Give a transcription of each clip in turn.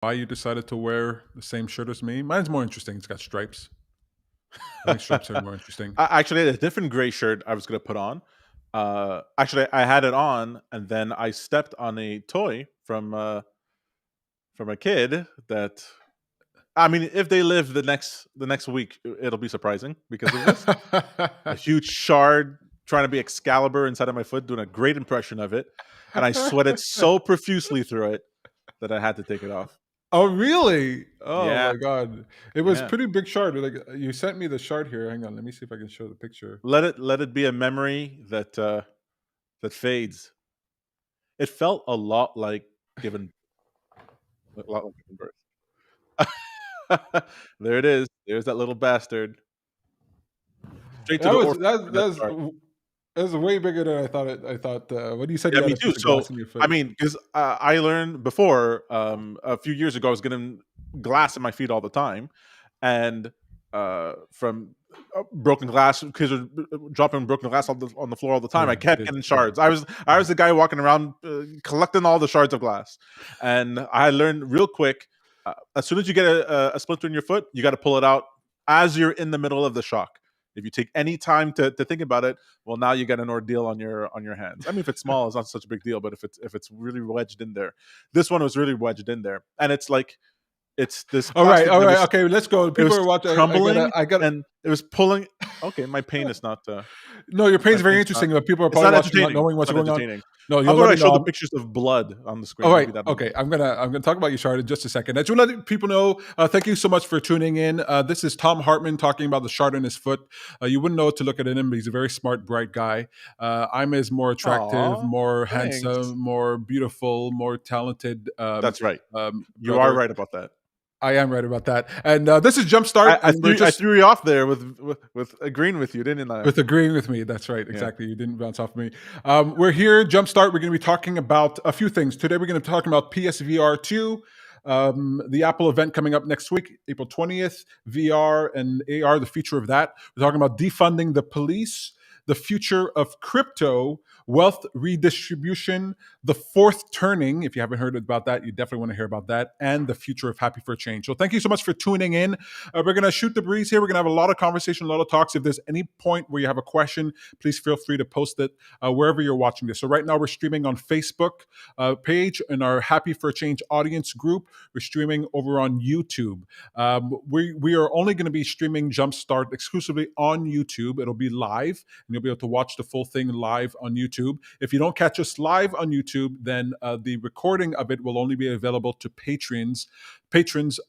why you decided to wear the same shirt as me. Mine's more interesting. It's got stripes. I think stripes are more interesting. Actually, I had a different gray shirt I was going to put on. Actually, I had it on, and then I stepped on a toy from a kid that. I mean, if they live the next week, it'll be surprising because it was a huge shard trying to be Excalibur inside of my foot, doing a great impression of it, and I sweated so profusely through it that I had to take it off. Oh, really? Oh Yeah, my god. It was yeah. pretty big shard. Like you sent me the shard here. Hang on, let me see if I can show the picture. Let it be a memory that fades. It felt a lot like giving birth. There it is. There's that little bastard. Straight to That the was orphanage that with that that's scar. that was way bigger than I thought I thought when you said Yeah, you had me a too. piece of So, glass in your I foot. mean, because I learned before, a few years ago, I was getting glass in my feet all the time, and from broken glass, kids were dropping broken glass on the floor all the time. I Yeah, kept it, getting yeah. shards. I was the guy walking around collecting all the shards of glass, and I learned real quick. As soon as you get a splinter in your foot, you got to pull it out as you're in the middle of the shock. If you take any time to think about it, well, now you got an ordeal on your hands. I mean, if it's small, it's not such a big deal, but if it's really wedged in there, this one was really wedged in there, and it's like it's this plastic All that right, was okay, let's go. it People was are watching. crumbling I gotta. and it was pulling. Okay, my pain is not. No, your My pain's very pain's not. interesting, but people are It's probably not watching, not entertaining. knowing It's what's not going on. entertaining. No, How you'll about let I me show the know. pictures of blood on the All screen? right. Maybe that'll. Okay. I'm gonna talk about your shard in just a second. I just want to let people know. Thank you so much for tuning in. This is Tom Hartman talking about the shard in his foot. You wouldn't know what to look at him, but he's a very smart, bright guy. I'm his more attractive, Aw, more thanks. handsome, more beautiful, more talented That's right. You are brother. right about that. I am right about that. And this is Jumpstart, I and we're threw I just threw you off there with agreeing with you, didn't I? with agreeing with me. That's right. Yeah. Exactly. You didn't bounce off me. We're here, Jumpstart. We're going to be talking about a few things. Today, we're going to be talking about PSVR2, the Apple event coming up next week, April 20th, VR and AR, the future of that. We're talking about defunding the police, the future of crypto, wealth redistribution, the fourth turning. If you haven't heard about that, you definitely want to hear about that, and the future of Happy for Change. So thank you so much for tuning in. We're going to shoot the breeze here. We're going to have a lot of conversation, a lot of talks. If there's any point where you have a question, please feel free to post it wherever you're watching this. So right now we're streaming on Facebook page in our Happy for Change audience group. We're streaming over on YouTube. We are only going to be streaming Jumpstart exclusively on YouTube. It'll be live, and you'll be able to watch the full thing live on YouTube. If you don't catch us live on YouTube, then the recording of it will only be available to patrons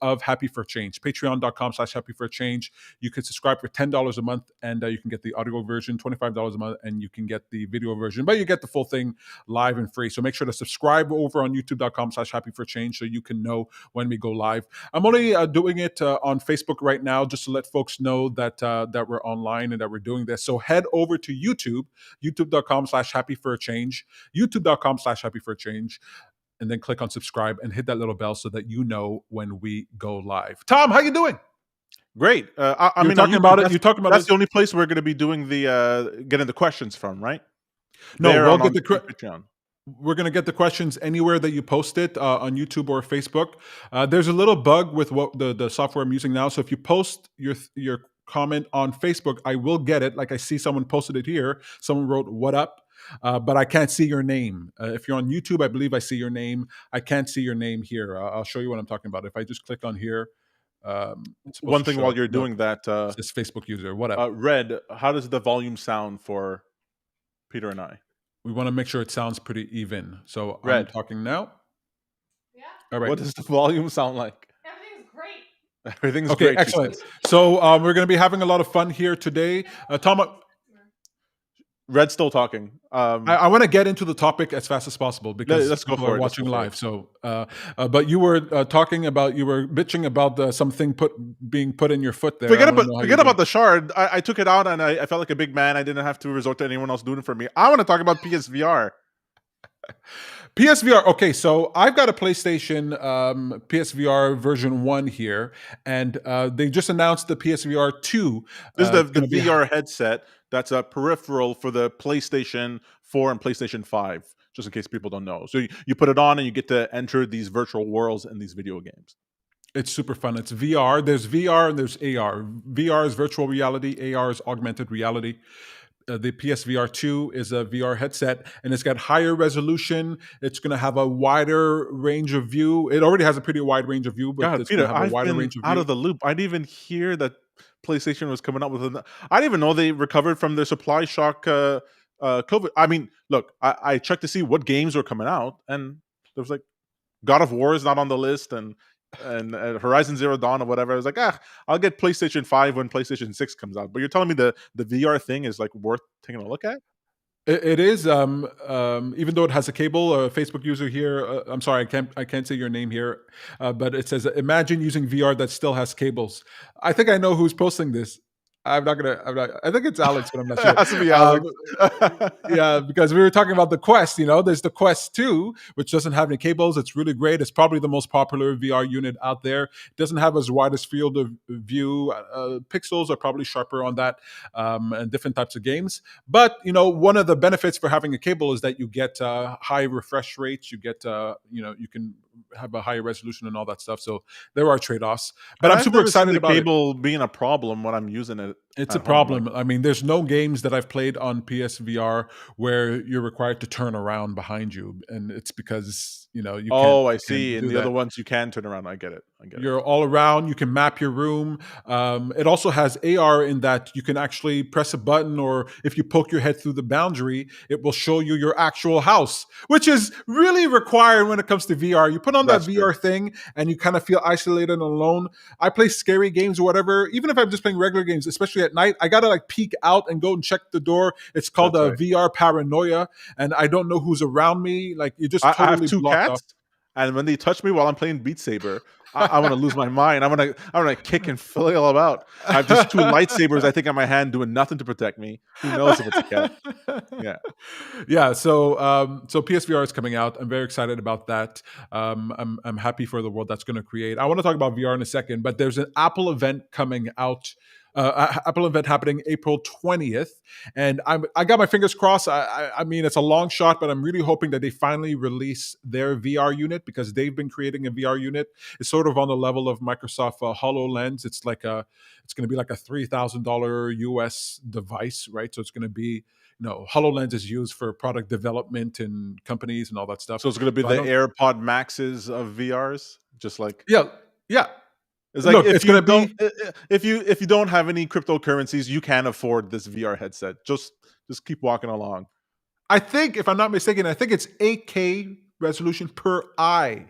of Happy for Change. Patreon.com/Happy for Change. You can subscribe for $10 a month, and you can get the audio version, $25 a month, and you can get the video version, but you get the full thing live and free. So make sure to subscribe over on youtube.com/Happy for Change so you can know when we go live. I'm only doing it on Facebook right now just to let folks know that that we're online and that we're doing this. So head over to YouTube, youtube.com/Happy for Change, youtube.com/Happy for Change, and then click on subscribe and hit that little bell so that you know when we go live. Tom, how you doing? Great. I You're mean, on talking YouTube, about it. that's You're talking about that's it. the only place we're going to be doing the getting the questions from, right? No, There we'll on get on, the on Patreon. we're going to get the questions anywhere that you post it on YouTube or Facebook. There's a little bug with what the software I'm using now. So if you post your comment on Facebook, I will get it. Like I see someone posted it here. Someone wrote "What up?" But I can't see your name. If you're on YouTube, I believe I see your name. I can't see your name here. I'll show you what I'm talking about. If I just click on here, it's supposed One to thing show while up. you're No, doing that, it says Facebook user. What up? Red, how does the volume sound for Peter and I? We want to make sure it sounds pretty even. So I'm Red, talking now. Yeah, All right. what does the volume sound like? everything's great. Everything's Okay, great, she excellent. says. So we're going to be having a lot of fun here today. Tom, Red's still talking. I want to get into the topic as fast as possible because Let's go people are for it. Let's go watching for it. live. So, but you were you were bitching about something being put in your foot there. I Forget want to about know how you're forget doing. about the shard. I took it out and I felt like a big man. I didn't have to resort to anyone else doing it for me. I want to talk about PSVR. PSVR. Okay, so I've got a PlayStation PSVR version 1 here, and they just announced the PSVR 2. This is It's the going to be VR headset that's a peripheral for the PlayStation 4 and PlayStation 5. just in case people don't know. So you put it on and you get to enter these virtual worlds in these video games. It's super fun. It's VR. There's VR and there's AR. VR is virtual reality. AR is augmented reality. The PSVR2 is a VR headset, and it's got higher resolution. It's going to have a wider range of view. It already has a pretty wide range of view, but God, it's going to Peter, have a I've wider been range of out view. of the loop. I didn't even hear that PlayStation was coming up with I didn't even know they recovered from their supply shock COVID. I mean, look, I checked to see what games were coming out, and there was like God of War is not on the list, and Horizon Zero Dawn or whatever. I was like, I'll get PlayStation 5 when PlayStation 6 comes out. But you're telling me the VR thing is like worth taking a look at? It is, even though it has a cable. A Facebook user here. I'm sorry, I can't say your name here, but it says, "Imagine using VR that still has cables." I think I know who's posting this. I'm not gonna. I'm not. I think it's Alex, but I'm not sure. It has to be Alex. Yeah, because we were talking about the Quest. There's the Quest 2, which doesn't have any cables. It's really great. It's probably the most popular VR unit out there. It doesn't have as wide as field of view. Pixels are probably sharper on that, and different types of games. But one of the benefits for having a cable is that you get high refresh rates. You get, you can have a higher resolution and all that stuff. So there are trade-offs. But I'm super excited about the cable being a problem when I'm using it. It's a problem. I mean, there's no games that I've played on PSVR where you're required to turn around behind you, and it's because you can't. Oh, I see. And the that. other ones you can turn around. I get it. You're all around. You can map your room. It also has AR in that you can actually press a button, or if you poke your head through the boundary, it will show you your actual house, which is really required when it comes to VR. You put on that VR thing, and you kind of feel isolated and alone. I play scary games or whatever. Even if I'm just playing regular games, especially at night, I gotta like peek out and go and check the door. It's called VR paranoia, and I don't know who's around me. Like you just totally I have 2 blocked cats, off. and when they touch me while I'm playing Beat Saber, I want to lose my mind. I'm gonna kick and flail about. I have just 2 lightsabers, I think, on my hand, doing nothing to protect me. Who knows if it's a cat? Yeah, yeah. So PSVR is coming out. I'm very excited about that. I'm happy for the world that's going to create. I want to talk about VR in a second, but there's an Apple event coming out. Apple event happening April 20th, and I got my fingers crossed. I mean, it's a long shot, but I'm really hoping that they finally release their VR unit, because they've been creating a VR unit. It's sort of on the level of Microsoft HoloLens. It's going to be like a $3,000 US device, right? So it's going to be, HoloLens is used for product development in companies and all that stuff. so it's going to be the AirPod Maxes of VRs, just like yeah. It's like, look, it's going to be, if you don't have any cryptocurrencies, you can afford this VR headset. Just keep walking along. I think, if I'm not mistaken, I think it's 8K resolution per eye.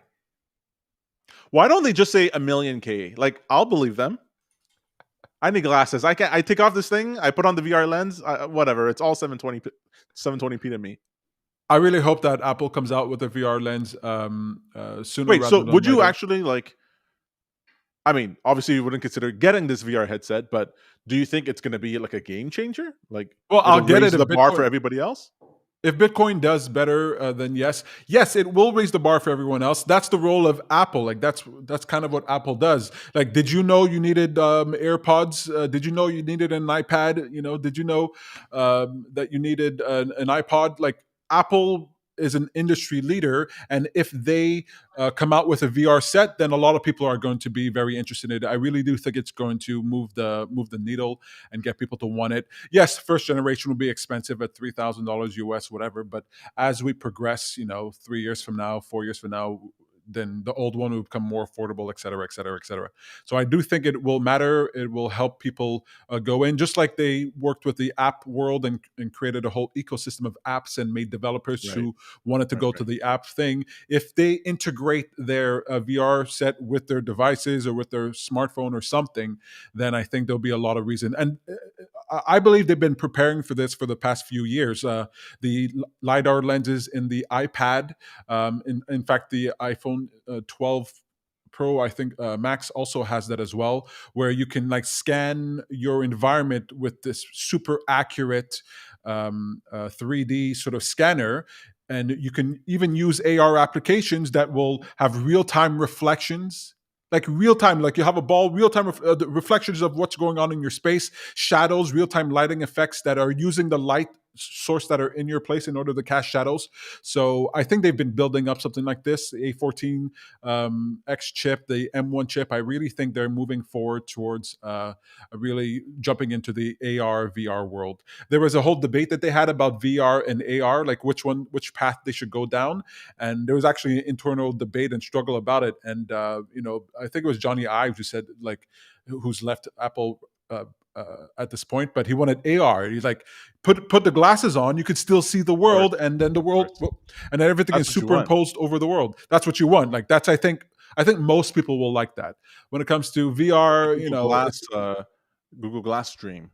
Why don't they just say 1,000,000K? Like, I'll believe them. I need glasses. I take off this thing. I put on the VR lens. Whatever. It's all 720p to me. I really hope that Apple comes out with a VR lens sooner. Wait, so rather than would you later. actually like? I mean, obviously, you wouldn't consider getting this VR headset, but do you think it's going to be like a game changer? Like, well, I'll get it. The bar for everybody else. If Bitcoin does better, then yes, it will raise the bar for everyone else. That's the role of Apple. Like that's kind of what Apple does. Like, did you know you needed AirPods? Did you know you needed an iPad? Did you know that you needed an iPod? Like, Apple is an industry leader, and if they come out with a VR set, then a lot of people are going to be very interested in it. I really do think it's going to move the needle and get people to want it. Yes, first generation will be expensive at $3,000 US, whatever. But as we progress, 3 years from now, 4 years from now, then the old one will become more affordable, et cetera, et cetera, et cetera. So I do think it will matter. It will help people go in, just like they worked with the app world and created a whole ecosystem of apps and made developers who wanted to go to the app thing. If they integrate their VR set with their devices or with their smartphone or something, then I think there'll be a lot of reason. And I believe they've been preparing for this for the past few years. The LiDAR lenses in the iPad, in fact, the iPhone 12 Pro, I think Max also has that as well, where you can like scan your environment with this super accurate 3D sort of scanner. And you can even use AR applications that will have real-time reflections. Like real time, like you have a ball, real time reflections of what's going on in your space, shadows, real time lighting effects that are using the light source that are in your place in order to cast shadows. So I think they've been building up something like this, the A14 X chip, the M1 chip. I really think they're moving forward towards really jumping into the AR VR world. There was a whole debate that they had about VR and AR, like which path they should go down, and there was actually an internal debate and struggle about it. And I think it was Johnny Ives who said, like, who's left Apple at this point, but he wanted AR. He's like, put the glasses on, you could still see the world, and then the world, and then everything That's is what you want. superimposed over the world. That's what you want. Like that's I think most people will like that. When it comes to VR, Google Glass Dream.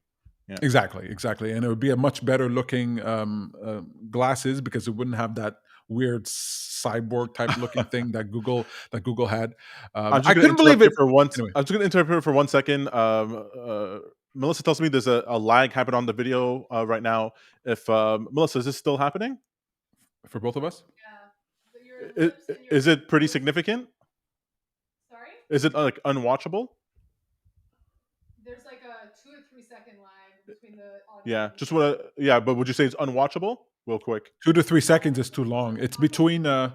Yeah. Exactly, and it would be a much better looking glasses, because it wouldn't have that weird cyborg type looking thing that Google had. I couldn't believe it. Anyway. I'm just going to interrupt for 1 second. Melissa tells me there's a lag happening on the video right now. If Melissa, is this still happening for both of us? Yeah. Is it pretty significant? Sorry? Is it like unwatchable? There's like a 2 or 3 second lag between the audio. Yeah, but would you say it's unwatchable? Real quick. 2 to 3 seconds is too long. It's between It's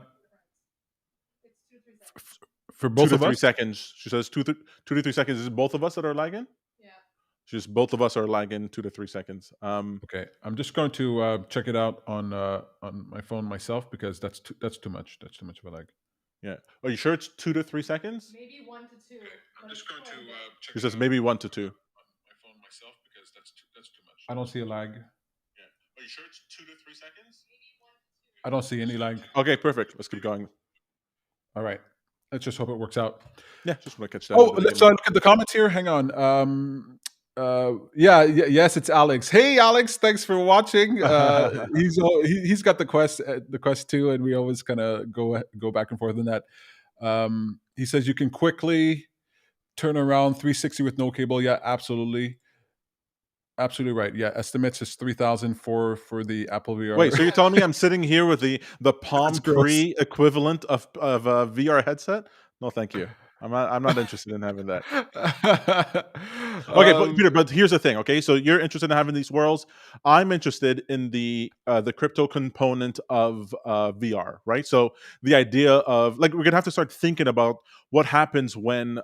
2 to 3 seconds. For both 2 to of 3 us. seconds. She says 2 to 3 seconds. Is it both of us that are lagging? Yeah. Just both of us are lagging 2 to 3 seconds. Okay, I'm just going to check it out on my phone myself, because that's too much. That's too much of a lag. Yeah. Are you sure it's 2 to 3 seconds? Maybe 1 to 2. I'm just going to check. She says maybe 1 to 2. On my phone myself, because that's too much. I don't see a lag. Yeah. Are you sure it's 2 to 3 seconds? I don't see any lag. Okay, perfect. Let's keep going. All right. Let's just hope it works out. Yeah, just want to catch that. Oh, let's look at the comments here. Hang on. Yes, it's Alex. Hey, Alex, thanks for watching. He's got the quest too, and we always kind of go back and forth on that. He says you can quickly turn around 360 with no cable. Yeah, absolutely. Absolutely right. Yeah, estimates is 3,000 for the Apple VR. Wait, so you're telling me I'm sitting here with the Palm Pre equivalent of a VR headset? No, thank you. I'm not interested in having that. Okay, Peter, but here's the thing. Okay, so you're interested in having these worlds. I'm interested in the crypto component of VR, right? So the idea of, like, we're gonna have to start thinking about what happens when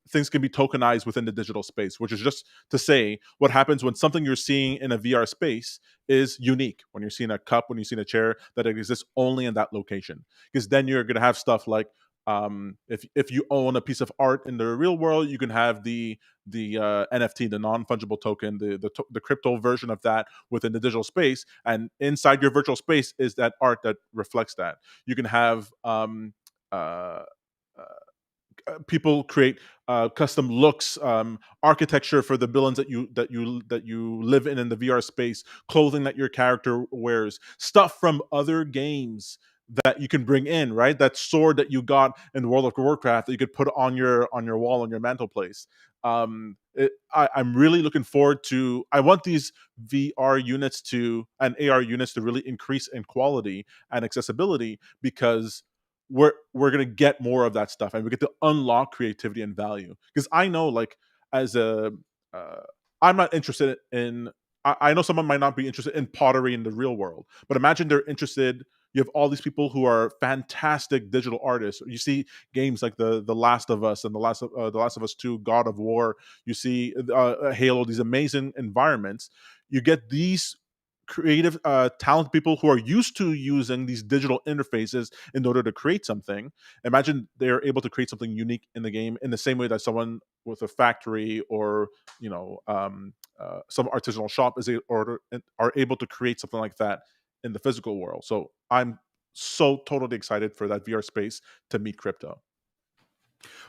things can be tokenized within the digital space, which is just to say, what happens when something you're seeing in a VR space is unique. When you're seeing a cup, when you're seeing a chair, that exists only in that location, because then you're gonna have stuff like, if you own a piece of art in the real world, you can have the NFT, the non-fungible token, the crypto version of that within the digital space, and inside your virtual space is that art that reflects that. You can have people create custom looks, architecture for the buildings that you live in the VR space, clothing that your character wears, stuff from other games that you can bring in, right? That sword that you got in World of Warcraft that you could put on your wall, on your mantelpiece. I'm really looking forward to. I want these VR units and AR units to really increase in quality and accessibility, because we're gonna get more of that stuff, and we get to unlock creativity and value. Because I know, like, as a I'm not interested in. I know someone might not be interested in pottery in the real world, but imagine they're interested. You have all these people who are fantastic digital artists. You see games like the Last of Us and the Last of Us 2, God of War. You see Halo. These amazing environments. You get these creative, talented people who are used to using these digital interfaces in order to create something. Imagine they're able to create something unique in the game, in the same way that someone with a factory or some artisanal shop are able to create something like that in the physical world. So I'm so totally excited for that VR space to meet crypto.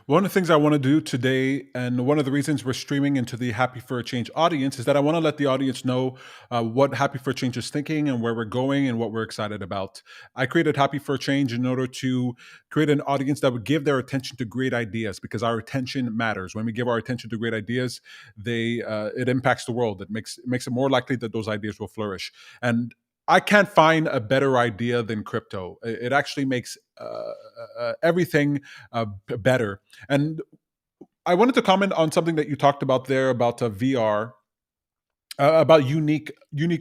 One of the things I want to do today, and one of the reasons we're streaming into the Happy for a Change audience, is that I want to let the audience know what Happy for a Change is thinking and where we're going and what we're excited about. I created Happy for a Change in order to create an audience that would give their attention to great ideas, because our attention matters. When we give our attention to great ideas, it impacts the world. It makes it more likely that those ideas will flourish. And I can't find a better idea than crypto. It actually makes everything better. And I wanted to comment on something that you talked about there about VR. about unique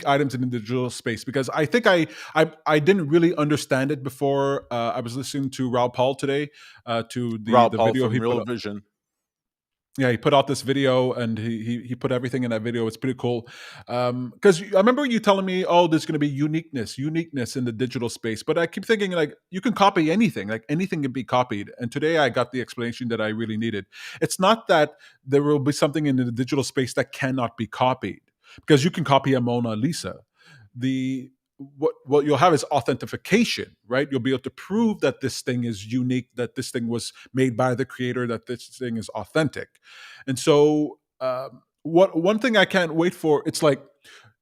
items in the digital space, because I think I didn't really understand it before. I was listening to Raul Paul today, to Raul the Paul video from he put Real up. Vision. Yeah, he put out this video, and he put everything in that video. It's pretty cool, because I remember you telling me, oh, there's going to be uniqueness in the digital space. But I keep thinking, like, you can copy anything, like anything can be copied. And today I got the explanation that I really needed. It's not that there will be something in the digital space that cannot be copied, because you can copy a Mona Lisa. The what you'll have is authentication, right? You'll be able to prove that this thing is unique, that this thing was made by the creator, that this thing is authentic. And so, what one thing I can't wait for, it's like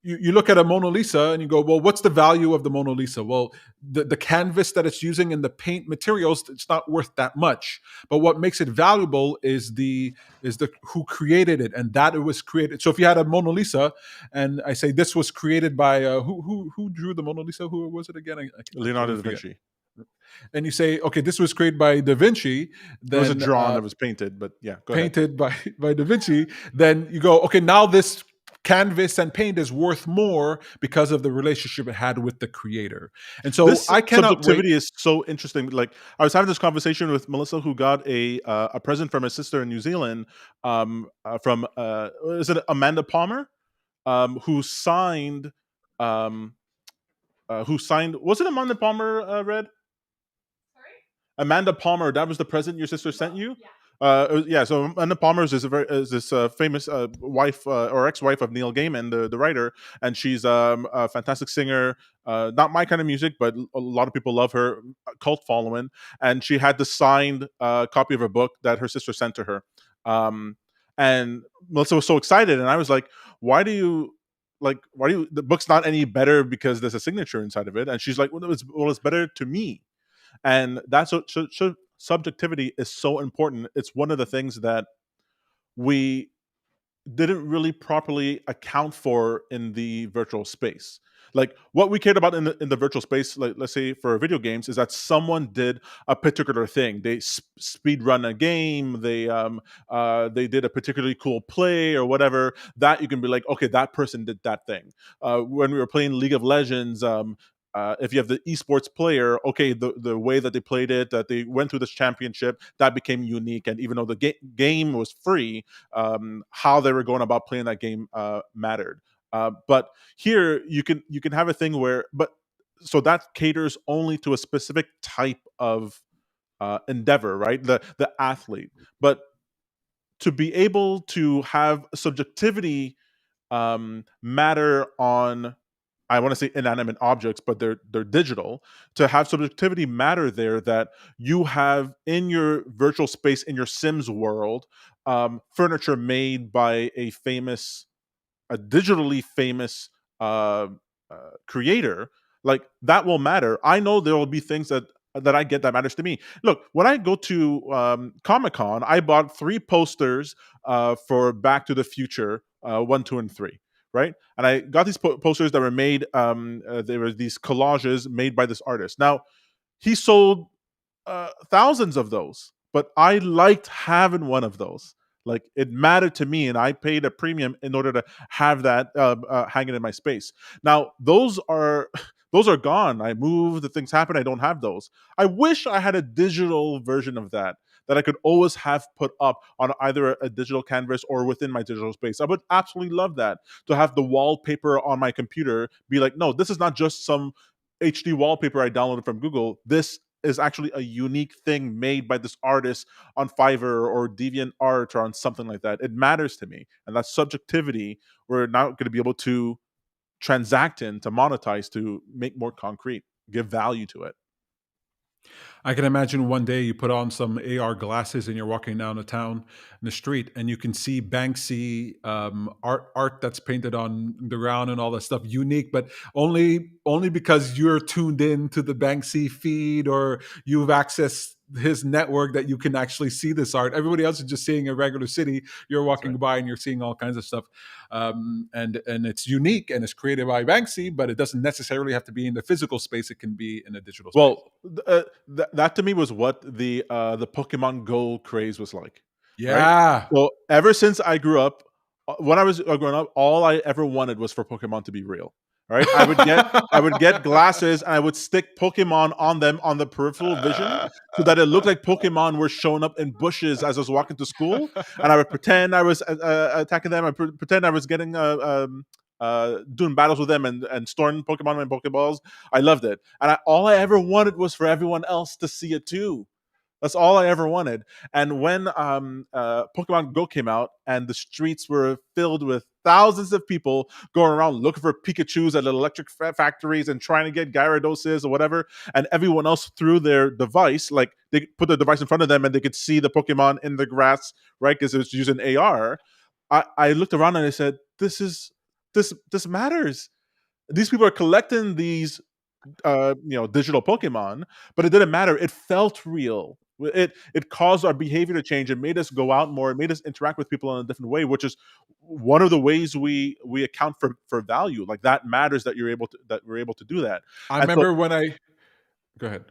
you look at a Mona Lisa and you go, well, what's the value of the Mona Lisa? Well, the canvas that it's using and the paint materials, it's not worth that much. But what makes it valuable is the who created it, and that it was created. So if you had a Mona Lisa, and I say this was created by who drew the Mona Lisa? Who was it again? I Leonardo totally da forget. Vinci. And you say, okay, this was created by Da Vinci. It was a Then drawing that was painted, but yeah, go ahead. painted by Da Vinci. Then you go, okay, now this canvas and paint is worth more because of the relationship it had with the creator. And so This I cannot wait. subjectivity is so interesting. Like, I was having this conversation with Melissa, who got a present from her sister in New Zealand, from is it Amanda Palmer, who signed, um, was it Amanda Palmer, Red? Sorry? Amanda Palmer, that was the present your sister sent you? Yeah. Yeah, so Amanda Palmer is this famous wife, or ex-wife of Neil Gaiman, the writer, and she's a fantastic singer. Not my kind of music, but a lot of people love her, cult following. And she had the signed copy of her book that her sister sent to her. And Melissa was so excited, and I was like, "Why do you?" The book's not any better because there's a signature inside of it? And she's like, well, it's better to me. And that's what subjectivity is so important. It's one of the things that we didn't really properly account for in the virtual space. Like, what we cared about in the virtual space, like, let's say for video games, is that someone did a particular thing. They speed run a game. They did a particularly cool play or whatever. That you can be like, okay, that person did that thing. When we were playing League of Legends, if you have the esports player, okay, the way that they played it, that they went through this championship, that became unique. And even though the game was free, how they were going about playing that game mattered. But here you can have a thing where, but so that caters only to a specific type of endeavor, right? The athlete. But to be able to have subjectivity matter on, I want to say inanimate objects, but they're digital. To have subjectivity matter there, that you have in your virtual space, in your Sims world, furniture made by a digitally famous uh, creator, like, that will matter. I know there will be things that I get that matters to me. Look, when I go to Comic-Con, I bought 3 posters for Back to the Future 1, 2, and 3. Right, and I got these posters that were made. There were these collages made by this artist. Now, he sold thousands of those, but I liked having one of those. Like, it mattered to me, and I paid a premium in order to have that hanging in my space. Now, those are those are gone. I moved, the things happen. I don't have those. I wish I had a digital version of that I could always have put up on either a digital canvas or within my digital space. I would absolutely love that, to have the wallpaper on my computer be like, no, this is not just some HD wallpaper I downloaded from Google. This is actually a unique thing made by this artist on Fiverr or DeviantArt or on something like that. It matters to me. And that subjectivity, we're now going to be able to transact in, to monetize, to make more concrete, give value to it. I can imagine one day you put on some AR glasses and you're walking down a town in the street, and you can see Banksy art that's painted on the ground and all that stuff, unique, but only because you're tuned in to the Banksy feed, or you've accessed his network, that you can actually see this art. Everybody else is just seeing a regular city. You're walking right. by and you're seeing all kinds of stuff, and it's unique and it's created by Banksy, but it doesn't necessarily have to be in the physical space. It can be in a digital space. Well, that to me was what the Pokemon Go craze was like. Right? Yeah. So ever since I grew up, when I was growing up, all I ever wanted was for Pokemon to be real. Right? I would get glasses and I would stick Pokemon on them on the peripheral vision so that it looked like Pokemon were showing up in bushes as I was walking to school, and I would pretend I was attacking them. I pretend I was getting doing battles with them and storing Pokemon and Pokeballs. I loved it, and all I ever wanted was for everyone else to see it too. That's all I ever wanted. And when Pokemon Go came out and the streets were filled with thousands of people going around looking for Pikachus at electric factories and trying to get Gyarados or whatever, and everyone else threw their device, like they put the device in front of them and they could see the Pokemon in the grass, right? Because it was using AR. I looked around and I said, this matters. These people are collecting these digital Pokemon, but it didn't matter. It felt real. It caused our behavior to change. It made us go out more. It made us interact with people in a different way, which is one of the ways we account for value. Like that matters that we're able to do that. I remember when I go ahead.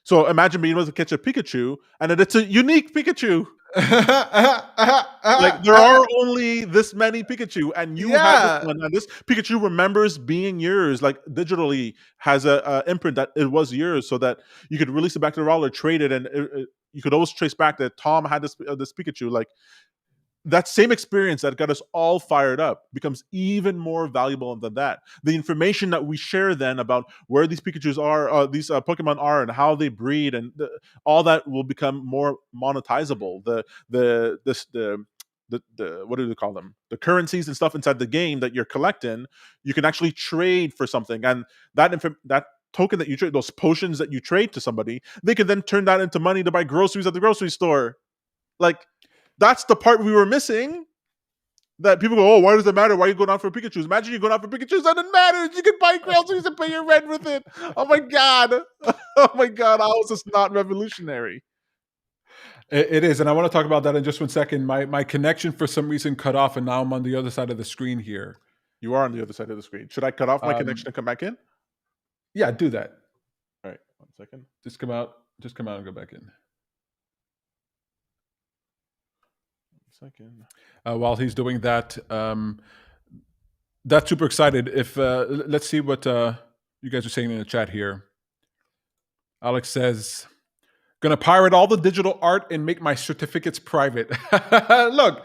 So imagine being able to catch a Pikachu, and it's a unique Pikachu. Like there are only this many Pikachu, and you have this one, and this Pikachu remembers being yours. Like digitally has a imprint that it was yours, so that you could release it back to the wild or trade it, and you could always trace back that Tom had this Pikachu. Like that same experience that got us all fired up becomes even more valuable than that. The information that we share then about where these Pikachus are, these Pokemon are, and how they breed, and all that will become more monetizable. The what do they call them? The currencies and stuff inside the game that you're collecting, you can actually trade for something, and that token that you trade, those potions that you trade to somebody, they can then turn that into money to buy groceries at the grocery store. Like. That's the part we were missing. That people go, oh, why does it matter? Why are you going out for Pikachus? Imagine you going out for Pikachus, and it matters. You can buy groceries and pay your rent with it. Oh my god! Oh my god! How is this not revolutionary? It is, and I want to talk about that in just 1 second. My connection for some reason cut off, and now I'm on the other side of the screen here. You are on the other side of the screen. Should I cut off my connection and come back in? Yeah, do that. All right, 1 second. Just come out and go back in. Second. While he's doing that, that's super excited. If let's see what you guys are saying in the chat here. Alex says, "Gonna pirate all the digital art and make my certificates private." Look,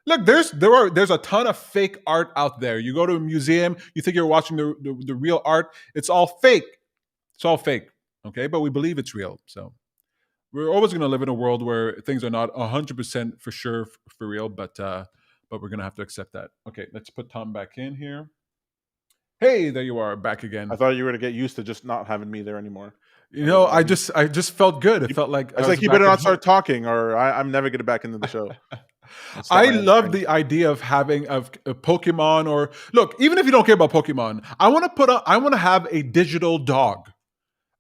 there's a ton of fake art out there. You go to a museum, you think you're watching the real art. It's all fake. It's all fake. Okay, but we believe it's real. So. We're always going to live in a world where things are not 100% for sure for real, but we're going to have to accept that. Okay, let's put Tom back in here. Hey, there you are, back again. I thought you were going to get used to just not having me there anymore. You know, I just felt good. It felt like I was like, you better not start talking, or I'm never getting back into the show. I love the idea of having a Pokemon, or look, even if you don't care about Pokemon, I want to have a digital dog.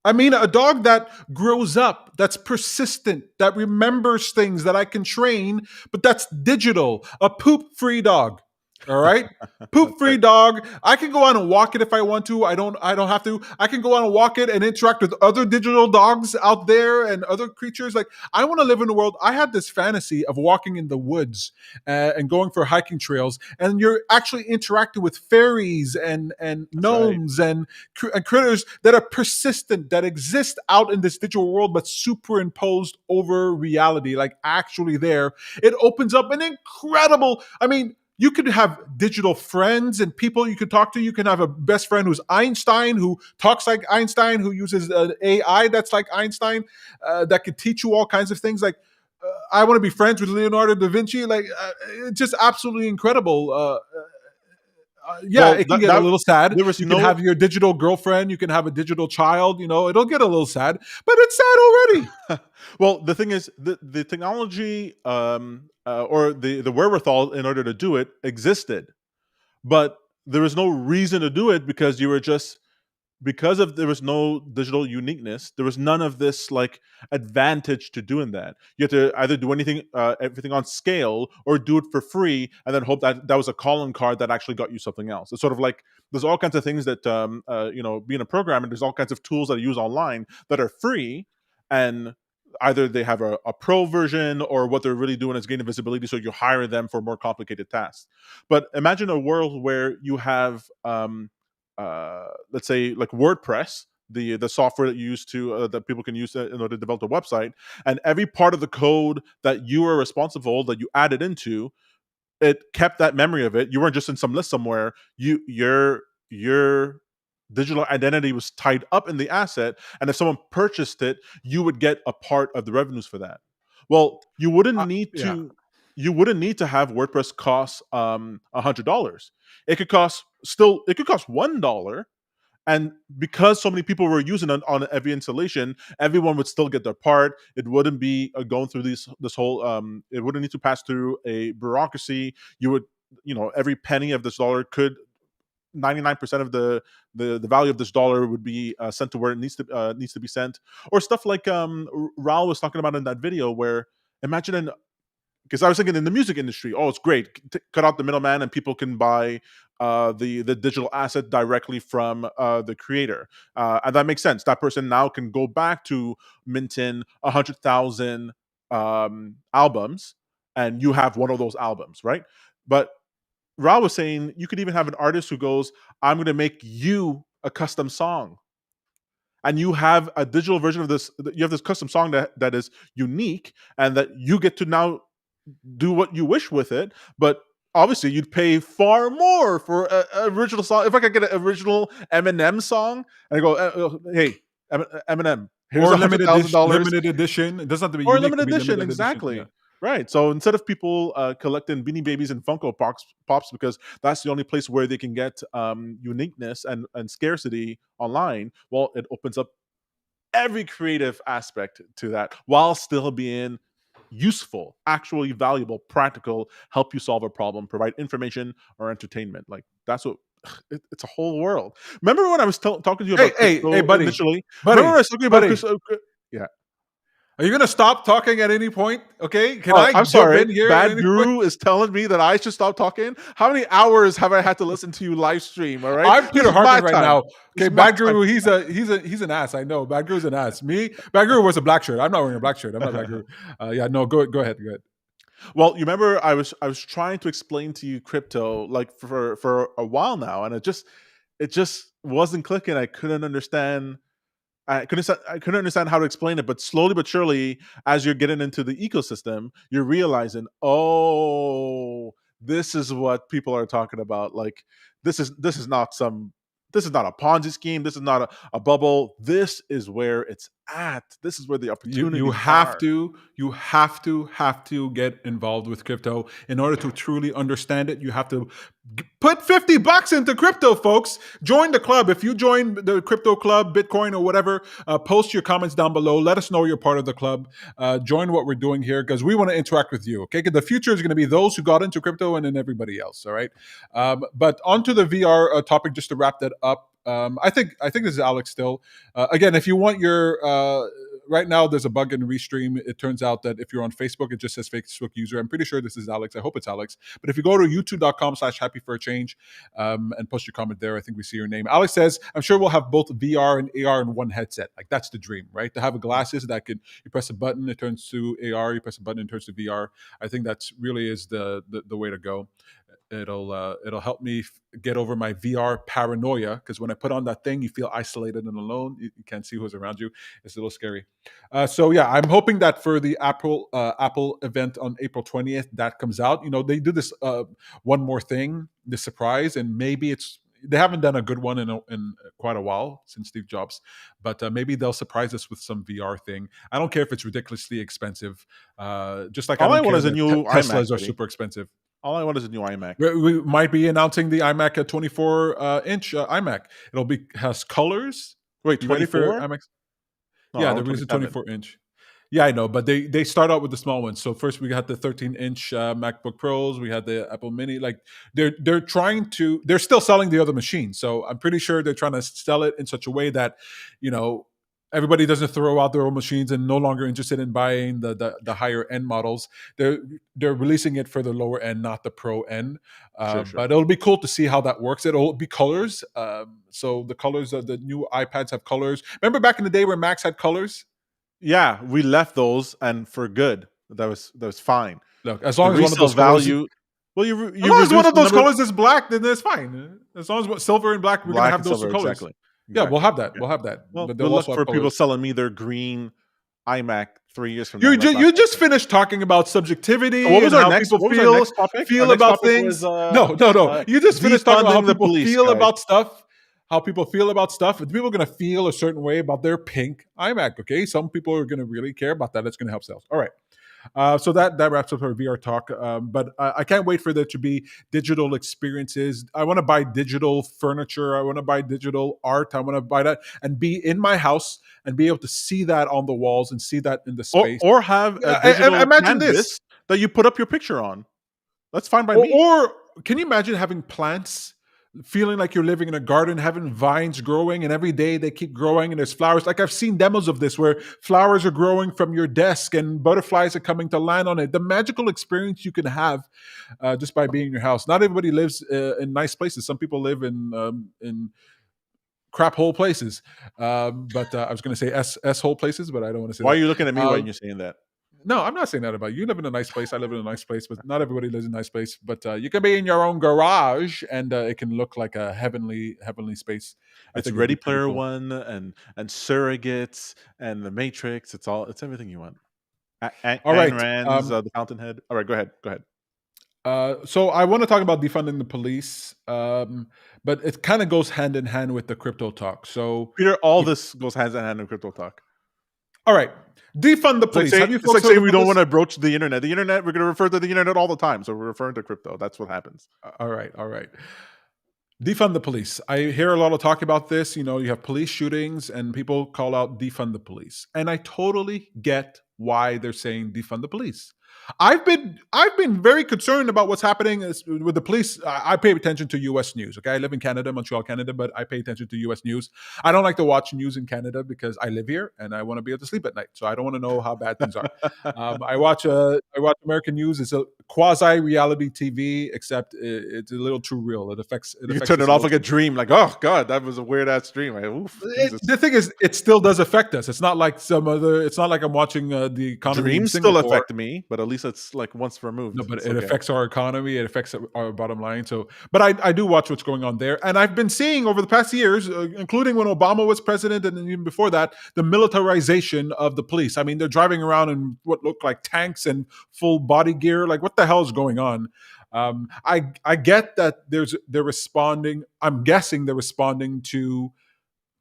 I mean, a dog that grows up, that's persistent, that remembers things that I can train, but that's digital. A poop-free dog. All right? Poop-free dog. I can go out and walk it if I want to. I don't have to. I can go out and walk it and interact with other digital dogs out there and other creatures. Like, I want to live in a world. I had this fantasy of walking in the woods and going for hiking trails, and you're actually interacting with fairies and gnomes and critters that are persistent, that exist out in this digital world, but superimposed over reality, like actually there. It opens up an incredible, I mean, you could have digital friends and people you could talk to. You can have a best friend who's Einstein, who talks like Einstein, who uses AI that's like Einstein, that could teach you all kinds of things. Like, I want to be friends with Leonardo da Vinci. Like, it's just absolutely incredible. It can get a little sad. You can have your digital girlfriend. You can have a digital child. You know, it'll get a little sad, but it's sad already. Well, the thing is, the technology or the wherewithal in order to do it existed, but there was no reason to do it because there was no digital uniqueness. There was none of this like advantage to doing that. You have to either do everything on scale or do it for free and then hope that was a calling card that actually got you something else. It's sort of like there's all kinds of things that being a programmer, there's all kinds of tools that I use online that are free, and either they have a pro version, or what they're really doing is gaining visibility, so you hire them for more complicated tasks. But imagine a world where you have let's say like WordPress, the software that you use to that people can use in order to develop a website, and every part of the code that you are responsible, that you added into it, kept that memory of it. You weren't just in some list somewhere. Your digital identity was tied up in the asset, and if someone purchased it, you would get a part of the revenues for that. Well, you wouldn't need Yeah. to. You wouldn't need to have WordPress cost $100. It could cost $1, and because so many people were using it on every installation, everyone would still get their part. It wouldn't be going through this whole it wouldn't need to pass through a bureaucracy. You would, every penny of this dollar could 99% of the value of this dollar would be sent to where it needs to be sent, or stuff like Raul was talking about in that video, where imagine because I was thinking in the music industry, oh, it's great, cut out the middleman, and people can buy the digital asset directly from the creator, and that makes sense. That person now can go back to minting 100,000 albums, and you have one of those albums, right? But Ra was saying you could even have an artist who goes, "I'm going to make you a custom song." And you have a digital version of this. You have this custom song that is unique, and that you get to now do what you wish with it. But obviously, you'd pay far more for an original song. If I could get an original Eminem song, and I go, "Hey, Eminem, here's Or $100,000, limited edition. It doesn't have to be or unique. limited It can be edition." limited Exactly. edition. Right. So instead of people collecting Beanie Babies and Funko Pops, because that's the only place where they can get uniqueness and scarcity online, well, it opens up every creative aspect to that, while still being useful, actually valuable, practical, help you solve a problem, provide information or entertainment. Like, that's what it's a whole world. Remember when I was talking to you about crypto buddy. initially? Buddy, Remember when I was talking about buddy. crypto? Yeah. Are you going to stop talking at any point? Okay. Can I I'm jump sorry. in here at Bad any Guru point? is telling me that I should stop talking. How many hours have I had to listen to you live stream? All right. I'm This Peter is my Hartman right time. now. This Okay, is my Bad time. Guru, he's an ass. I know. Bad Guru's an ass. Bad Guru was a black shirt. I'm not wearing a black shirt. I'm not Bad Guru. Yeah, no, go ahead. Go ahead. Well, you remember I was trying to explain to you crypto like for a while now, and it just wasn't clicking. I couldn't understand. I couldn't understand how to explain it, but slowly but surely, as you're getting into the ecosystem, you're realizing, oh, this is what people are talking about. Like, this is not a Ponzi scheme. This is not a bubble. This is where it's at. This is where the opportunities You have are. to get involved with crypto in order to truly understand it. You have to put $50 into crypto, folks. Join the club. If you join the crypto club, Bitcoin or whatever, post your comments down below. Let us know you're part of the club. Join what we're doing here, because we want to interact with you. Okay, because the future is going to be those who got into crypto and then everybody else. All right, but onto the VR topic, just to wrap that up. I think this is Alex still. Again, if you want your right now, there's a bug in Restream. It turns out that if you're on Facebook, it just says Facebook user. I'm pretty sure this is Alex. I hope it's Alex. But if you go to youtube.com/happyforachange and post your comment there, I think we see your name. Alex says, I'm sure we'll have both VR and AR in one headset. Like, that's the dream, right? To have glasses that can, you press a button, it turns to AR. You press a button, it turns to VR. I think that's really is the way to go. It'll help me get over my VR paranoia, because when I put on that thing, you feel isolated and alone. You can't see who's around you. It's a little scary. So yeah, I'm hoping that for the Apple event on April 20th, that comes out. They do this one more thing, the surprise, and maybe they haven't done a good one in quite a while since Steve Jobs, but maybe they'll surprise us with some VR thing. I don't care if it's ridiculously expensive. Just like All I I don't want care is a that new Teslas iMac, are buddy. super expensive. All I want is a new iMac. We might be announcing the iMac at 24-inch iMac. Has colors. Wait, You ready for 24? iMacs? No, Yeah, I the want reason 27. 24-inch. Yeah, I know, but they start out with the small ones. So first we got the 13-inch MacBook Pros. We had the Apple Mini. Like, they're still selling the other machines. So I'm pretty sure they're trying to sell it in such a way that, everybody doesn't throw out their own machines and no longer interested in buying the higher end models. They're releasing it for the lower end, not the pro end. Sure. But it'll be cool to see how that works. It'll be colors. So the colors of the new iPads have colors. Remember back in the day where Macs had colors? Yeah, we left those, and for good. That was fine. Look, as The long as one of resale those colors, value. Well, as you long as one reduce of the those number. colors is black, then it's fine. As long as silver and black, we're gonna Black have and those two silver, colors. exactly. Yeah, we'll Exactly. have that. Okay. We'll have that. Well, But good they'll luck also have for people colors. selling me their green iMac 3 years from now. You That's not you just happening. finished talking about subjectivity What was and our how next? people What was our feel next topic? Our feel next about topic was things. No. You just finished talking about how defunding the people police, feel guys. about stuff. How people feel about stuff. And people are going to feel a certain way about their pink iMac. Okay, some people are going to really care about that. It's going to help sales. All right. So that wraps up our VR talk. But I can't wait for there to be digital experiences. I want to buy digital furniture. I want to buy digital art. I want to buy that and be in my house and be able to see that on the walls and see that in the space. Or have a digital Imagine canvas this. that you put up your picture on. That's fine by me. Or can you imagine having plants, feeling like you're living in a garden, having vines growing, and every day they keep growing, and there's flowers. Like I've seen demos of this where flowers are growing from your desk and butterflies are coming to land on it. The magical experience you can have just by being in your house. Not everybody lives in nice places. Some people live in crap hole places. But I was going to say s hole places, but I don't want to say Why that. are you looking at me when you're saying that? No, I'm not saying that about you. You live in a nice place. I live in a nice place, but not everybody lives in a nice place. But you can be in your own garage, and it can look like a heavenly space. I It's think it'd be Ready pretty Player cool. One and Surrogates and The Matrix. It's everything you want. All right. Ayn Rand's The Fountainhead. All right, go ahead. So I want to talk about defunding the police, but it kind of goes hand in hand with the crypto talk. So, Peter, all this goes hand in hand in crypto talk. all right, defund the police. Have you It's like folks heard saying we about don't this? want to broach the internet. The internet, we're going to refer to the internet all the time. So we're referring to crypto. That's what happens. All right. Defund the police. I hear a lot of talk about this. You know, you have police shootings and people call out defund the police. And I totally get why they're saying defund the police. I've been very concerned about what's happening with the police. I pay attention to U.S. news. Okay, I live in Canada, Montreal, Canada, but I pay attention to U.S. news. I don't like to watch news in Canada because I live here and I want to be able to sleep at night. So I don't want to know how bad things are. I watch American news. It's a quasi reality TV, except it's a little too real. It affects. You turn it off like a dream. Like, oh God, that was a weird ass dream. The thing is, it still does affect us. It's not like some other. It's not like I'm watching the economy. Dreams in still Singapore. affect me, but at least it's like once removed. No, but it's it okay. affects our economy. It affects our bottom line. So, but I do watch what's going on there, and I've been seeing over the past years, including when Obama was president, and even before that, the militarization of the police. I mean, they're driving around in what look like tanks and full body gear. Like, what the hell is going on? I get that they're responding. I'm guessing they're responding to.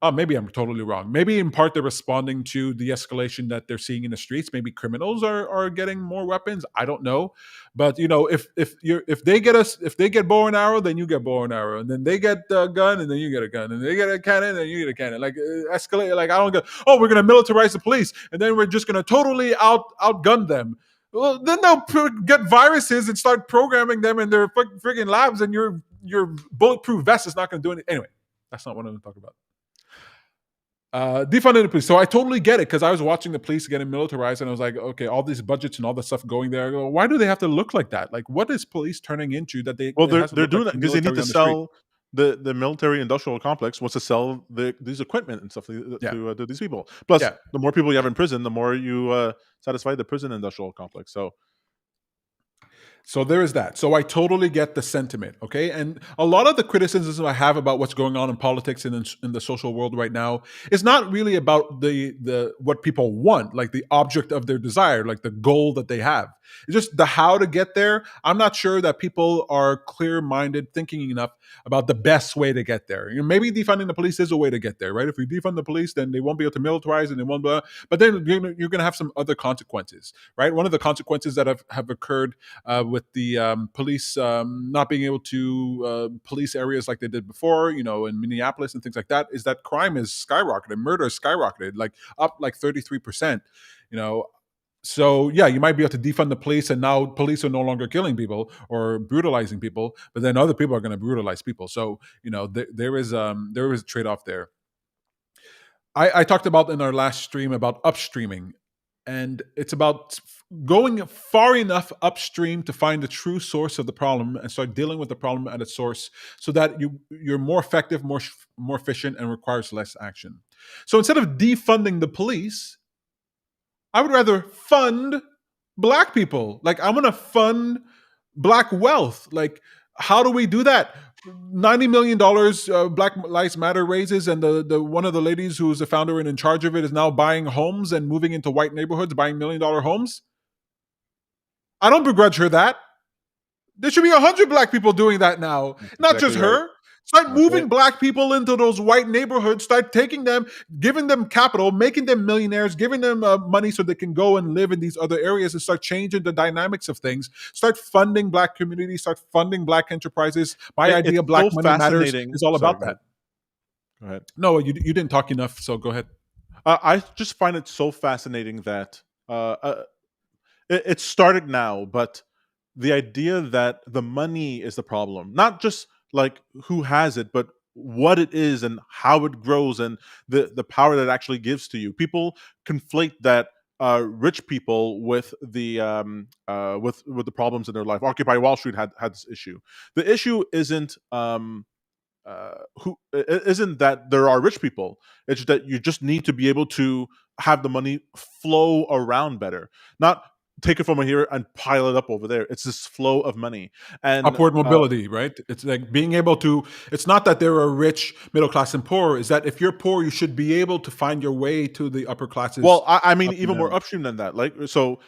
Oh, maybe I'm totally wrong. Maybe in part they're responding to the escalation that they're seeing in the streets. Maybe criminals are getting more weapons. I don't know, but you know, if they get bow and arrow, then you get bow and arrow, and then they get a gun, and then you get a gun, and they get a cannon, and you get a cannon. Like escalate. Like I don't get. Oh, we're gonna militarize the police, and then we're just gonna totally outgun them. Well, then they'll get viruses and start programming them in their friggin' labs, and your bulletproof vest is not gonna do anything. Anyway, that's not what I'm gonna talk about. Defunding the police. So I totally get it because I was watching the police getting militarized and I was like, okay, all these budgets and all this stuff going there. I go, why do they have to look like that? Like, what is police turning into that they? Well, they're doing that because they need to sell the military industrial complex wants to sell these equipment and stuff to these people. Plus, the more people you have in prison, the more you satisfy the prison industrial complex. So there is that. So I totally get the sentiment, okay? And a lot of the criticism I have about what's going on in politics and in the social world right now is not really about the what people want, like the object of their desire, like the goal that they have. It's just the how to get there. I'm not sure that people are clear-minded, thinking enough about the best way to get there. You know, maybe defunding the police is a way to get there, right? If we defund the police, then they won't be able to militarize and they won't blah. But then you're going to have some other consequences, right? One of the consequences that have occurred with the police not being able to police areas like they did before, you know, in Minneapolis and things like that, is that crime is skyrocketed, murder is skyrocketed, like up like 33%, you know. So yeah, you might be able to defund the police, and now police are no longer killing people or brutalizing people, but then other people are going to brutalize people. So you know, there is a trade-off there. I talked about in our last stream about upstreaming, and it's about going far enough upstream to find the true source of the problem and start dealing with the problem at its source, so that you're more effective, more efficient, and requires less action. So instead of defunding the police, I would rather fund black people. Like, I'm going to fund black wealth. Like, how do we do that? $90 million Black Lives Matter raises, and the one of the ladies who's the founder and in charge of it is now buying homes and moving into white neighborhoods, buying $1 million homes. I don't begrudge her that. There should be 100 black people doing that now, not Exactly just right. her. Start That's moving right. black people into those white neighborhoods. Start taking them, giving them capital, making them millionaires, giving them money so they can go and live in these other areas and start changing the dynamics of things. Start funding black communities. Start funding black enterprises. My It's idea, Black so Money Matters, fascinating. is all Sorry, about go that. ahead. Go ahead. No, you didn't talk enough, so go ahead. I just find it so fascinating that it started now, but the idea that the money is the problem, not just like who has it, but what it is and how it grows and the power that it actually gives to you. People conflate that rich people with with the problems in their life. Occupy Wall Street had this issue. The issue isn't isn't that there are rich people. It's that you just need to be able to have the money flow around better, not take it from here and pile it up over there. It's this flow of money and Upward mobility, right? It's like being able to, it's not that there are rich, middle class, and poor. Is that if you're poor, you should be able to find your way to the upper classes. well, I mean, up and even more down. upstream than that. Like, so,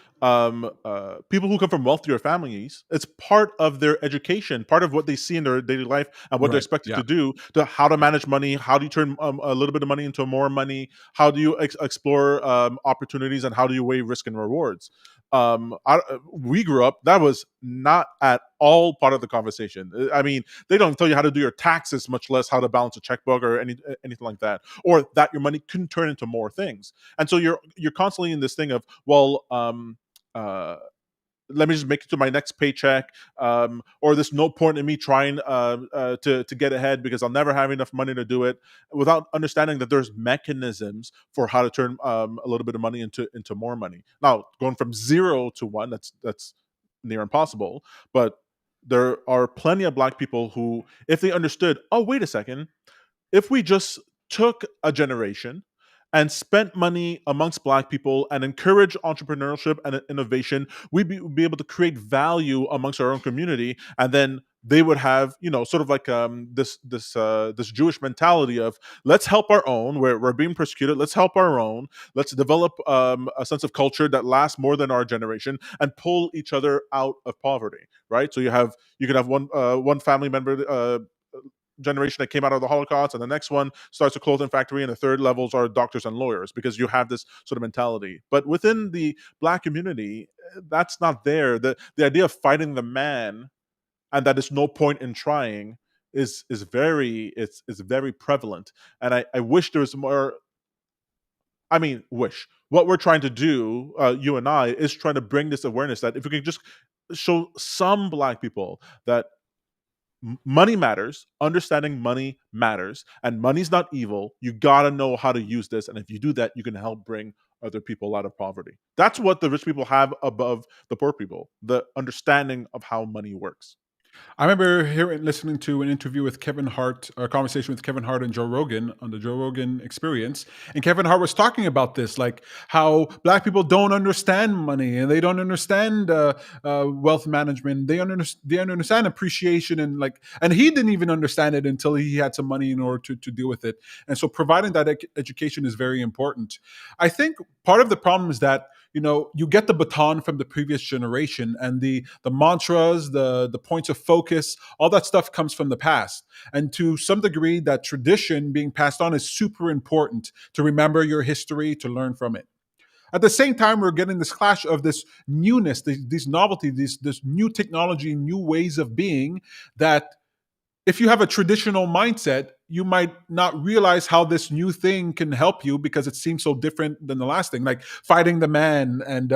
people who come from wealthier families, it's part of their education, part of what they see in their daily life, and what they're Right, expected yeah. to do, to how to manage money, how do you turn a little bit of money into more money, how do you explore opportunities, and how do you weigh risk and rewards. We grew up, that was not at all part of the conversation. I mean, they don't tell you how to do your taxes, much less how to balance a checkbook or anything like that, or that your money can turn into more things. And so you're constantly in this thing of, well, let me just make it to my next paycheck, or there's no point in me trying to get ahead because I'll never have enough money to do it, without understanding that there's mechanisms for how to turn a little bit of money into more money. Now, going from 0 to 1, that's near impossible, but there are plenty of black people who, if they understood, oh, wait a second, if we just took a generation and spent money amongst black people and encourage entrepreneurship and innovation, we'd be able to create value amongst our own community, and then they would have, sort of like this Jewish mentality of, let's help our own. We're being persecuted. Let's help our own. Let's develop a sense of culture that lasts more than our generation and pull each other out of poverty. Right. So you could have one family member generation that came out of the Holocaust, and the next one starts a clothing factory, and the third levels are doctors and lawyers, because you have this sort of mentality. But within the black community, that's not there. The idea of fighting the man, and that there's no point in trying, is very, it's very prevalent. And I wish there was more. I mean, wish. What we're trying to do, you and I, is trying to bring this awareness that if we can just show some black people that money matters, understanding money matters, and money's not evil. You got to know how to use this, and if you do that, you can help bring other people out of poverty. That's what the rich people have above the poor people, the understanding of how money works. I remember listening to an interview with Kevin Hart, a conversation with Kevin Hart and Joe Rogan on the Joe Rogan Experience. And Kevin Hart was talking about this, like how black people don't understand money and they don't understand wealth management. They don't understand appreciation, and he didn't even understand it until he had some money in order to deal with it. And so providing that education is very important. I think part of the problem is that you get the baton from the previous generation, and the mantras, the points of focus, all that stuff comes from the past. And to some degree, that tradition being passed on is super important, to remember your history, to learn from it. At the same time, we're getting this clash of this newness, these novelty, this new technology, new ways of being, that if you have a traditional mindset, you might not realize how this new thing can help you, because it seems so different than the last thing, like fighting the man and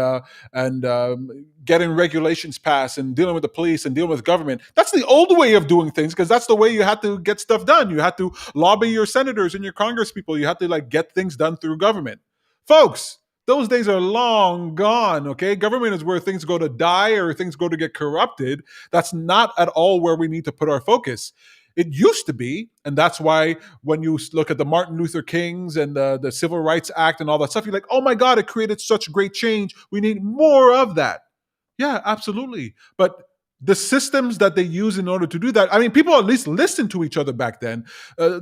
getting regulations passed and dealing with the police and dealing with government. That's the old way of doing things, because that's the way you had to get stuff done. You had to lobby your senators and your Congress people. You had to get things done through government. Folks, those days are long gone, okay? Government is where things go to die or things go to get corrupted. That's not at all where we need to put our focus. It used to be, and that's why when you look at the Martin Luther Kings and the Civil Rights Act and all that stuff, you're like, oh my God, it created such great change. We need more of that. Yeah, absolutely. But the systems that they use in order to do that, I mean, people at least listened to each other back then.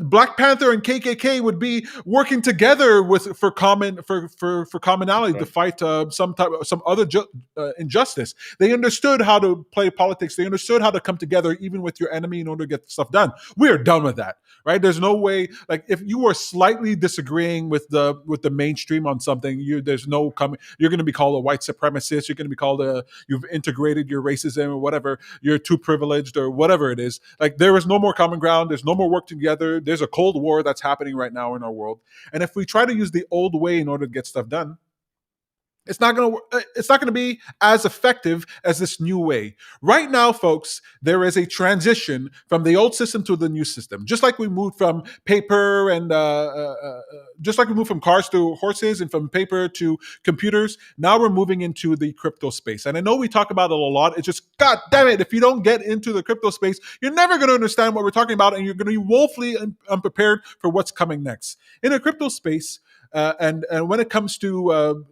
Black Panther and KKK would be working together for commonality to fight some other injustice. They understood how to play politics. They understood how to come together even with your enemy in order to get stuff done. We are done with that, right? There's no way. Like if you are slightly disagreeing with the mainstream on something, there's no coming. You're going to be called a white supremacist. You're going to be called you've integrated your racism or whatever. You're too privileged or whatever it is. Like there is no more common ground. There's no more work together. There's a Cold War that's happening right now in our world. And if we try to use the old way in order to get stuff done, it's not going to be as effective as this new way. Right now, folks, there is a transition from the old system to the new system. Just like we moved from paper and just like we moved from cars to horses and from paper to computers, now we're moving into the crypto space. And I know we talk about it a lot. It's just, God damn it, if you don't get into the crypto space, you're never going to understand what we're talking about, and you're going to be woefully unprepared for what's coming next. In a crypto space, and when it comes to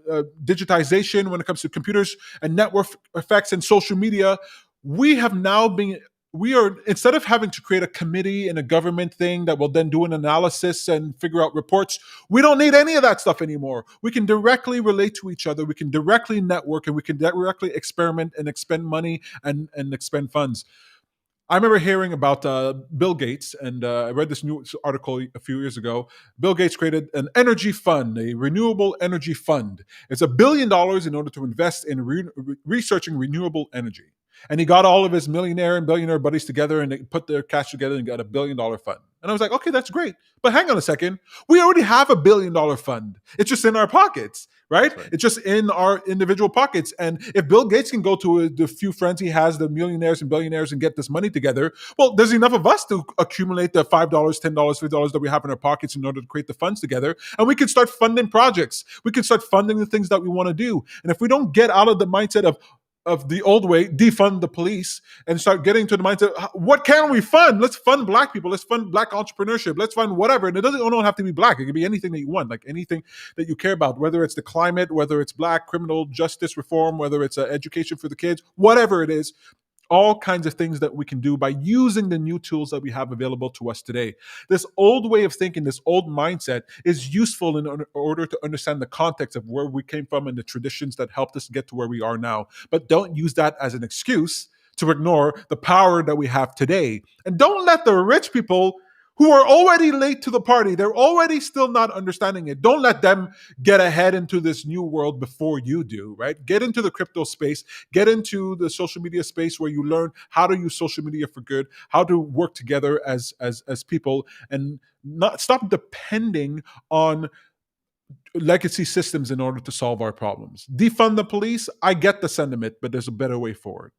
digitization, when it comes to computers and network effects and social media, we are, instead of having to create a committee and a government thing that will then do an analysis and figure out reports, we don't need any of that stuff anymore. We can directly relate to each other. We can directly network, and we can directly experiment and expend money and expend funds. I remember hearing about Bill Gates, and I read this new article a few years ago. Bill Gates created an energy fund, a renewable energy fund. It's $1 billion in order to invest in researching renewable energy. And he got all of his millionaire and billionaire buddies together, and they put their cash together and got $1 billion fund. And I was like, okay, that's great. But hang on a second. We already have $1 billion fund. It's just in our pockets, right? It's just in our individual pockets. And if Bill Gates can go to the few friends he has, the millionaires and billionaires, and get this money together, well, there's enough of us to accumulate the $5, $10, $50 that we have in our pockets in order to create the funds together. And we can start funding projects. We can start funding the things that we want to do. And if we don't get out of the mindset of the old way, defund the police, and start getting to the mindset, what can we fund? Let's fund Black people. Let's fund Black entrepreneurship. Let's fund whatever. And it don't have to be Black. It can be anything that you want, like anything that you care about, whether it's the climate, whether it's Black criminal justice reform, whether it's education for the kids, whatever it is. All kinds of things that we can do by using the new tools that we have available to us today. This old way of thinking, this old mindset is useful in order to understand the context of where we came from and the traditions that helped us get to where we are now. But don't use that as an excuse to ignore the power that we have today. And don't let the rich people who are already late to the party, they're already still not understanding it. Don't let them get ahead into this new world before you do, right? Get into the crypto space, get into the social media space where you learn how to use social media for good, how to work together as people, and not stop depending on legacy systems in order to solve our problems. Defund the police, I get the sentiment, but there's a better way forward.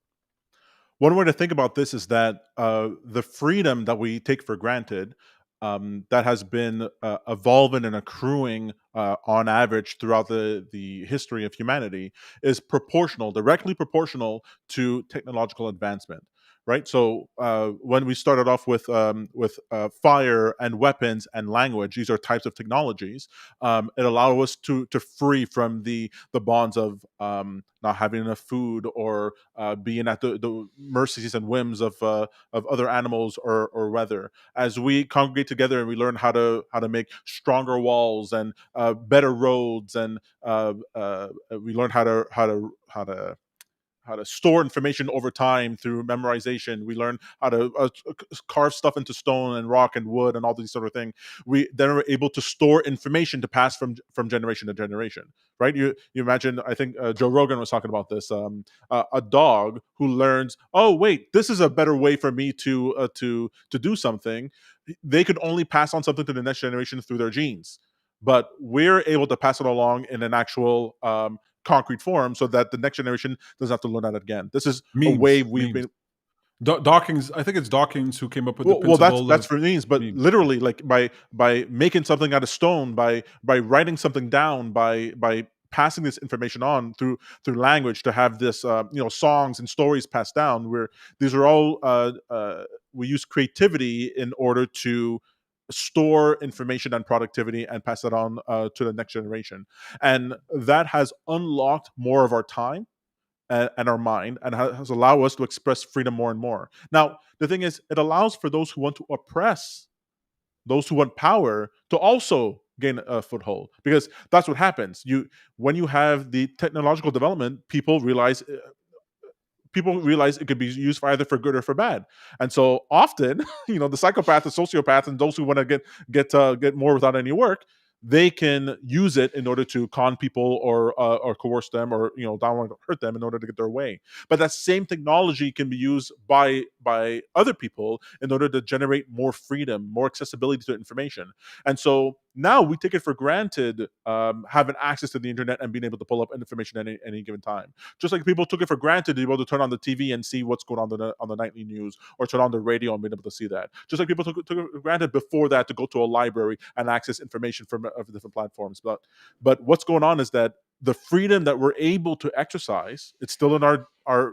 One way to think about this is that the freedom that we take for granted, that has been evolving and accruing on average throughout the history of humanity, is directly proportional to technological advancement. Right. So when we started off with fire and weapons and language, these are types of technologies. It allowed us to free from the bonds of not having enough food, or being at the mercies and whims of other animals or weather. As we congregate together and we learn how to make stronger walls and better roads, and we learn how to store information over time through memorization. We learn how to carve stuff into stone and rock and wood and all these sort of things. We then are able to store information to pass from generation to generation, right? You imagine, I think Joe Rogan was talking about this, a dog who learns, oh, wait, this is a better way for me to do something. They could only pass on something to the next generation through their genes. But we're able to pass it along in an actual concrete form, so that the next generation doesn't have to learn that again. This is a way we've been. Dawkins, I think it's Dawkins who came up with the principle. Well, that's for memes, but literally, like by making something out of stone, by writing something down, by passing this information on through language, to have this songs and stories passed down, where these are all we use creativity in order to store information and productivity and pass it on to the next generation. And that has unlocked more of our time and our mind, and has allowed us to express freedom more and more. Now, the thing is, it allows for those who want to oppress, those who want power, to also gain a foothold, because that's what happens. When you have the technological development, people realize it could be used for either for good or for bad. And so often, the psychopath, the sociopath, and those who want to get more without any work, they can use it in order to con people or coerce them, or don't want to hurt them in order to get their way. But that same technology can be used by other people in order to generate more freedom, more accessibility to information. And so now we take it for granted, having access to the internet and being able to pull up information at any given time. Just like people took it for granted to be able to turn on the TV and see what's going on the nightly news, or turn on the radio and being able to see that. Just like people took it for granted before that to go to a library and access information from different platforms. But what's going on is that the freedom that we're able to exercise, it's still in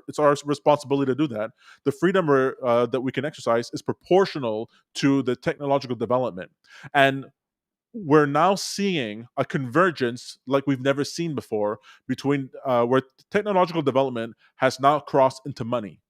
it's our responsibility to do that. The freedom that we can exercise is proportional to the technological development. And we're now seeing a convergence like we've never seen before between where technological development has now crossed into money,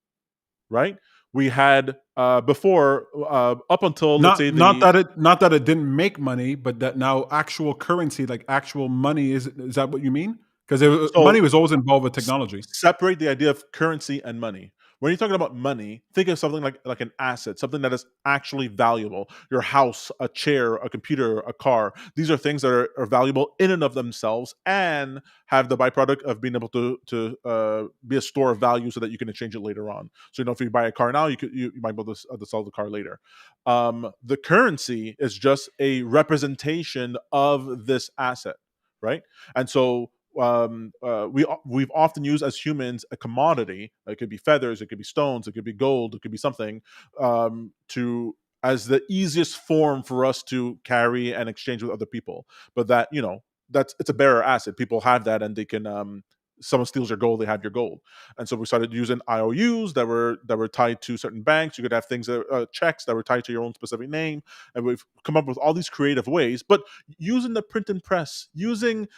right? We had before, up until, let's say, not that it didn't make money, but that now actual currency, like actual money, is that what you mean? Because money was always involved with technology. Separate the idea of currency and money. When you're talking about money, think of something like an asset, something that is actually valuable. Your house, a chair, a computer, a car. These are things that are valuable in and of themselves, and have the byproduct of being able to be a store of value so that you can exchange it later on. So, if you buy a car now, you might be able to sell the car later. The currency is just a representation of this asset, right? And so we've often used as humans a commodity. It could be feathers, it could be stones, it could be gold, it could be something, to as the easiest form for us to carry and exchange with other people. But it's a bearer asset. People have that, and they can. Someone steals your gold, they have your gold. And so we started using IOUs that were tied to certain banks. You could have things checks that were tied to your own specific name, and we've come up with all these creative ways. But using the print and press, using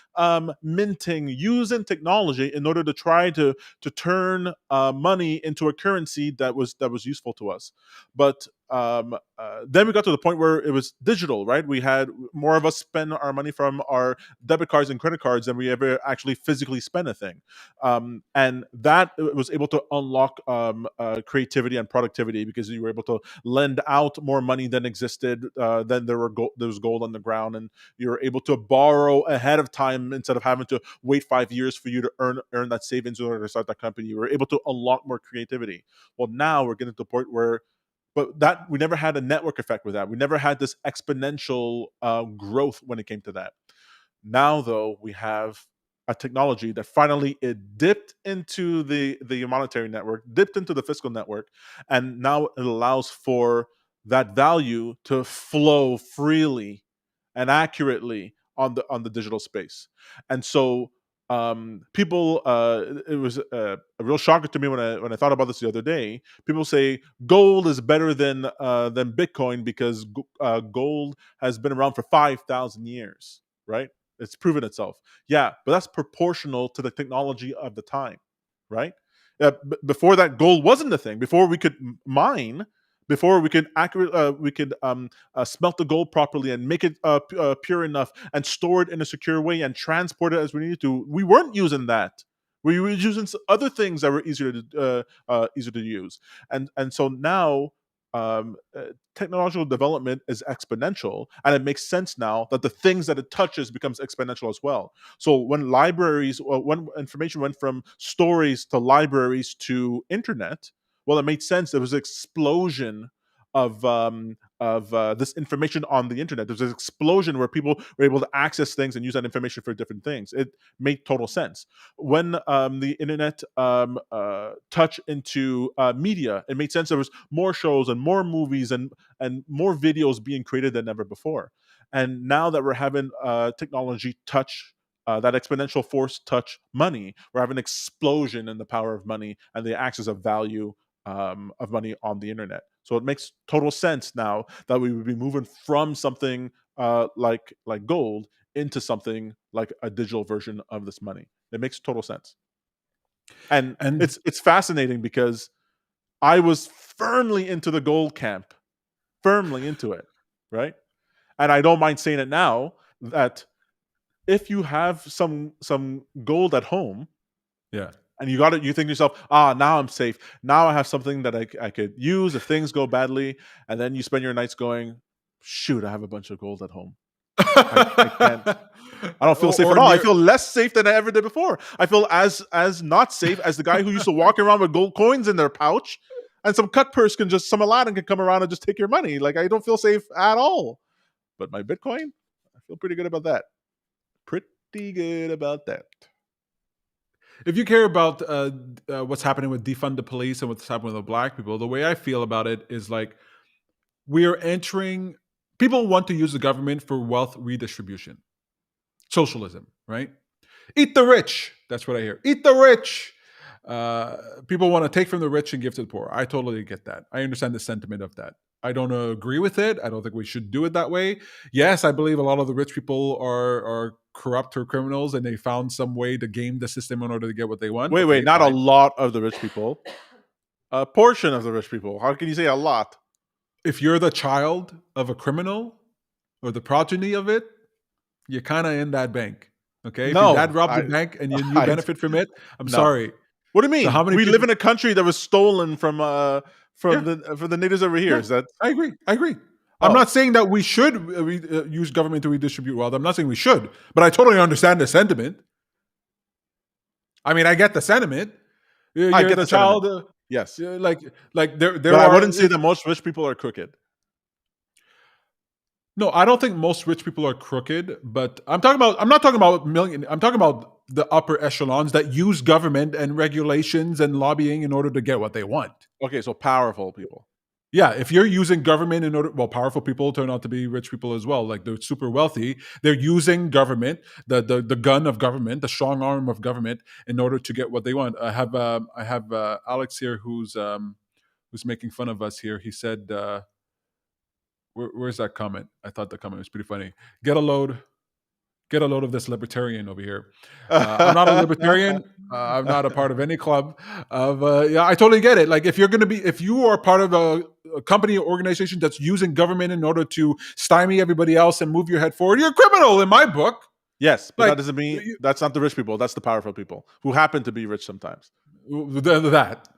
minting, using technology in order to try to turn money into a currency that was useful to us. But then we got to the point where it was digital, right? We had more of us spend our money from our debit cards and credit cards than we ever actually physically spend a thing. And that was able to unlock creativity and productivity, because you were able to lend out more money than existed. Then there was gold on the ground, and you were able to borrow ahead of time instead of having to wait 5 years for you to earn that savings in order to start that company. You were able to unlock more creativity. Well, now we're getting to the point where, but that we never had a network effect with that. We never had this exponential growth when it came to that. Now, though, we have a technology that finally it dipped into the monetary network, dipped into the fiscal network, and now it allows for that value to flow freely and accurately on the digital space. And so people, it was a real shocker to me when I thought about this the other day. People say gold is better than Bitcoin because gold has been around for 5,000 years, right? It's proven itself. Yeah, but that's proportional to the technology of the time, right? Before that, gold wasn't a thing. Before we could mine, before we could smelt the gold properly and make it pure enough and store it in a secure way and transport it as we needed to, we weren't using that. We were using other things that were easier to use. And so now, technological development is exponential, and it makes sense now that the things that it touches becomes exponential as well. So when information went from stories to libraries to internet, well, it made sense. There was an explosion of this information on the internet. There's an explosion where people were able to access things and use that information for different things. It made total sense. When the internet touched into media, it made sense. There was more shows and more movies and more videos being created than ever before. And now that we're having technology touch, that exponential force touch money, we're having an explosion in the power of money and the access of value of money on the internet. So it makes total sense now that we would be moving from something like gold into something like a digital version of this money. It makes total sense. And it's fascinating because I was firmly into the gold camp, firmly into it, right? And I don't mind saying it now that if you have some gold at home, yeah. and you got it, you think to yourself, now I'm safe. Now I have something that I could use if things go badly. And then you spend your nights going, shoot, I have a bunch of gold at home. I can't. I don't feel safe at all. I feel less safe than I ever did before. I feel as not safe as the guy who used to walk around with gold coins in their pouch, and some some Aladdin can come around and just take your money. Like, I don't feel safe at all. But my Bitcoin, I feel pretty good about that. Pretty good about that. If you care about what's happening with defund the police and what's happening with the black people, the way I feel about it is like we are entering. People want to use the government for wealth redistribution, socialism, right? Eat the rich. That's what I hear. Eat the rich. People want to take from the rich and give to the poor. I totally get that. I understand the sentiment of that. I don't agree with it. I don't think we should do it that way. Yes, I believe a lot of the rich people are corrupt or criminals, and they found some way to game the system in order to get what they want. Wait, not fine. A lot of the rich people. A portion of the rich people. How can you say a lot? If you're the child of a criminal or the progeny of it, you're kind of in that bank. Okay? No, if your dad robbed the bank and you benefit from it, I'm sorry. What do you mean? So how many live in a country that was stolen from the natives over here? Yeah, is that? I agree. I'm not saying that we should use government to redistribute wealth. I'm not saying we should, but I totally understand the sentiment. I mean, I get the sentiment. I get the child. Yes, like there. But I wouldn't say that most rich people are crooked. No, I don't think most rich people are crooked, but I'm not talking about million. I'm talking about the upper echelons that use government and regulations and lobbying in order to get what they want. Okay, so powerful people. Yeah, if you're using government in order, powerful people turn out to be rich people as well. Like, they're super wealthy. They're using government, the gun of government, the strong arm of government, in order to get what they want. I have Alex here who's making fun of us here. He said, where's that comment? I thought the comment was pretty funny. Get a load of this libertarian over here. I'm not a libertarian. I'm not a part of any club. I totally get it. Like, if you are part of a company or organization that's using government in order to stymie everybody else and move your head forward, you're a criminal in my book. Yes, but that doesn't mean that's not the rich people. That's the powerful people who happen to be rich sometimes. That.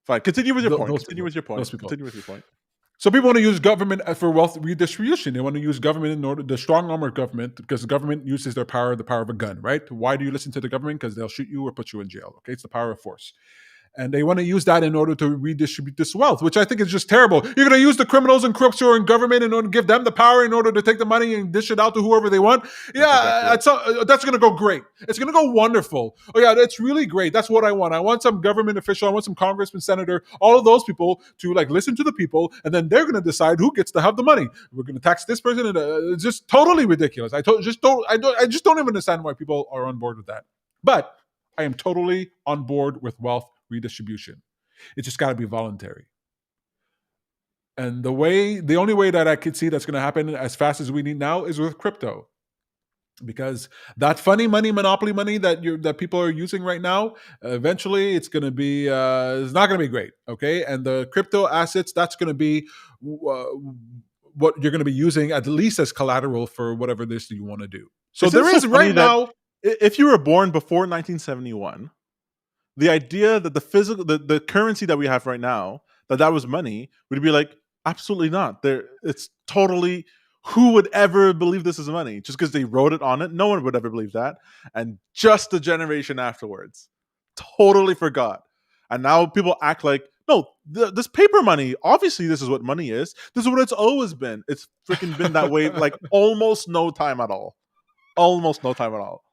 Fine. Continue with your point. Continue with your point. So people want to use government for wealth redistribution. They want to use government in order, the strong arm of government, because the government uses the power of a gun, right? Why do you listen to the government? Because they'll shoot you or put you in jail. Okay, it's the power of force. And they want to use that in order to redistribute this wealth, which I think is just terrible. You're going to use the criminals and crooks who are in government in order to give them the power in order to take the money and dish it out to whoever they want. Yeah, that's going to go great. It's going to go wonderful. Oh yeah, that's really great. That's what I want. I want some government official. I want some congressman, senator, all of those people to listen to the people, and then they're going to decide who gets to have the money. We're going to tax this person, and it's just totally ridiculous. I just don't even understand why people are on board with that. But I am totally on board with wealth redistribution. It's just got to be voluntary. And the only way that I could see that's going to happen as fast as we need now is with crypto, because that funny money, monopoly money that people are using right now, eventually it's going to be it's not going to be great. Okay, and the crypto assets, that's going to be what you're going to be using at least as collateral for whatever this you want to do. So there is right now. If you were born before 1971. The idea that the currency that we have right now, that was money, would be like, absolutely not. It's totally, who would ever believe this is money? Just because they wrote it on it, no one would ever believe that. And just a generation afterwards, totally forgot. And now people act like, no, this paper money, obviously this is what money is. This is what it's always been. It's freaking been that way like almost no time at all. Almost no time at all.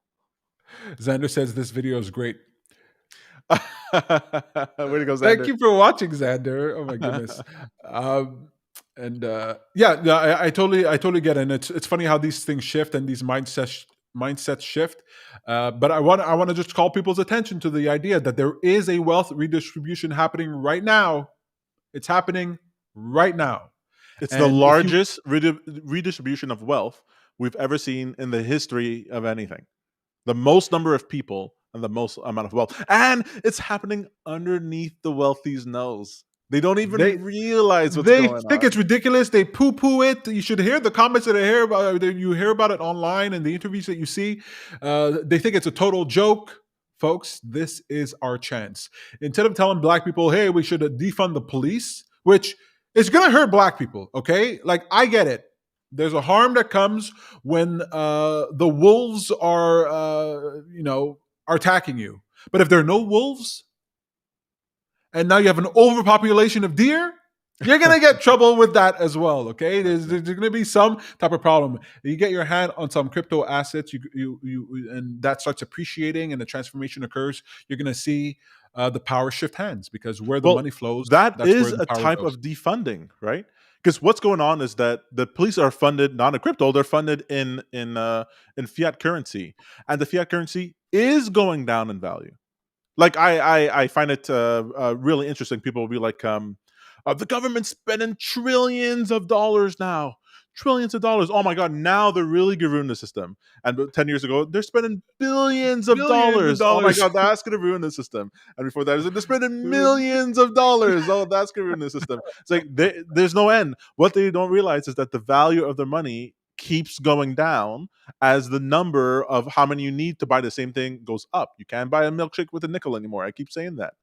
Xander says this video is great. Way to go, Xander. Thank you for watching, Xander. Oh my goodness. I totally get it. And it's funny how these things shift and these mindsets shift. But I want to just call people's attention to the idea that there is a wealth redistribution happening right now. It's happening right now. It's the And if you, largest redistribution of wealth we've ever seen in the history of anything. The most number of people and the most amount of wealth. And it's happening underneath the wealthy's nose. They don't even realize what's they going think on. it's ridiculous. They poo-poo it. You should hear the comments that I hear about. You hear about it online and the interviews that you see. They think it's a total joke. Folks, this is our chance. Instead of telling black people, hey, we should defund the police, which is going to hurt black people, okay? Like, I get it. There's a harm that comes when the wolves are, are attacking you. But if there are no wolves, and now you have an overpopulation of deer, you're going to get trouble with that as well, okay? There's going to be some type of problem. You get your hand on some crypto assets, and that starts appreciating and the transformation occurs, you're going to see the power shift hands, because where the money flows, that that's is where the a power type goes. of defunding, right? Because what's going on is that the police are funded not in crypto; they're funded in fiat currency, and the fiat currency is going down in value. Like I find it really interesting. People will be like, the government's spending trillions of dollars now. Trillions of dollars. Oh my God, now they're really going to ruin the system. And 10 years ago, they're spending billions of Billions of dollars. Oh my dollars. God, that's going to ruin the system. And before that, they're spending millions of dollars. Oh, that's going to ruin the system. It's like there's no end. What they don't realize is that the value of their money keeps going down as the number of how many you need to buy the same thing goes up. You can't buy a milkshake with a nickel anymore. I keep saying that.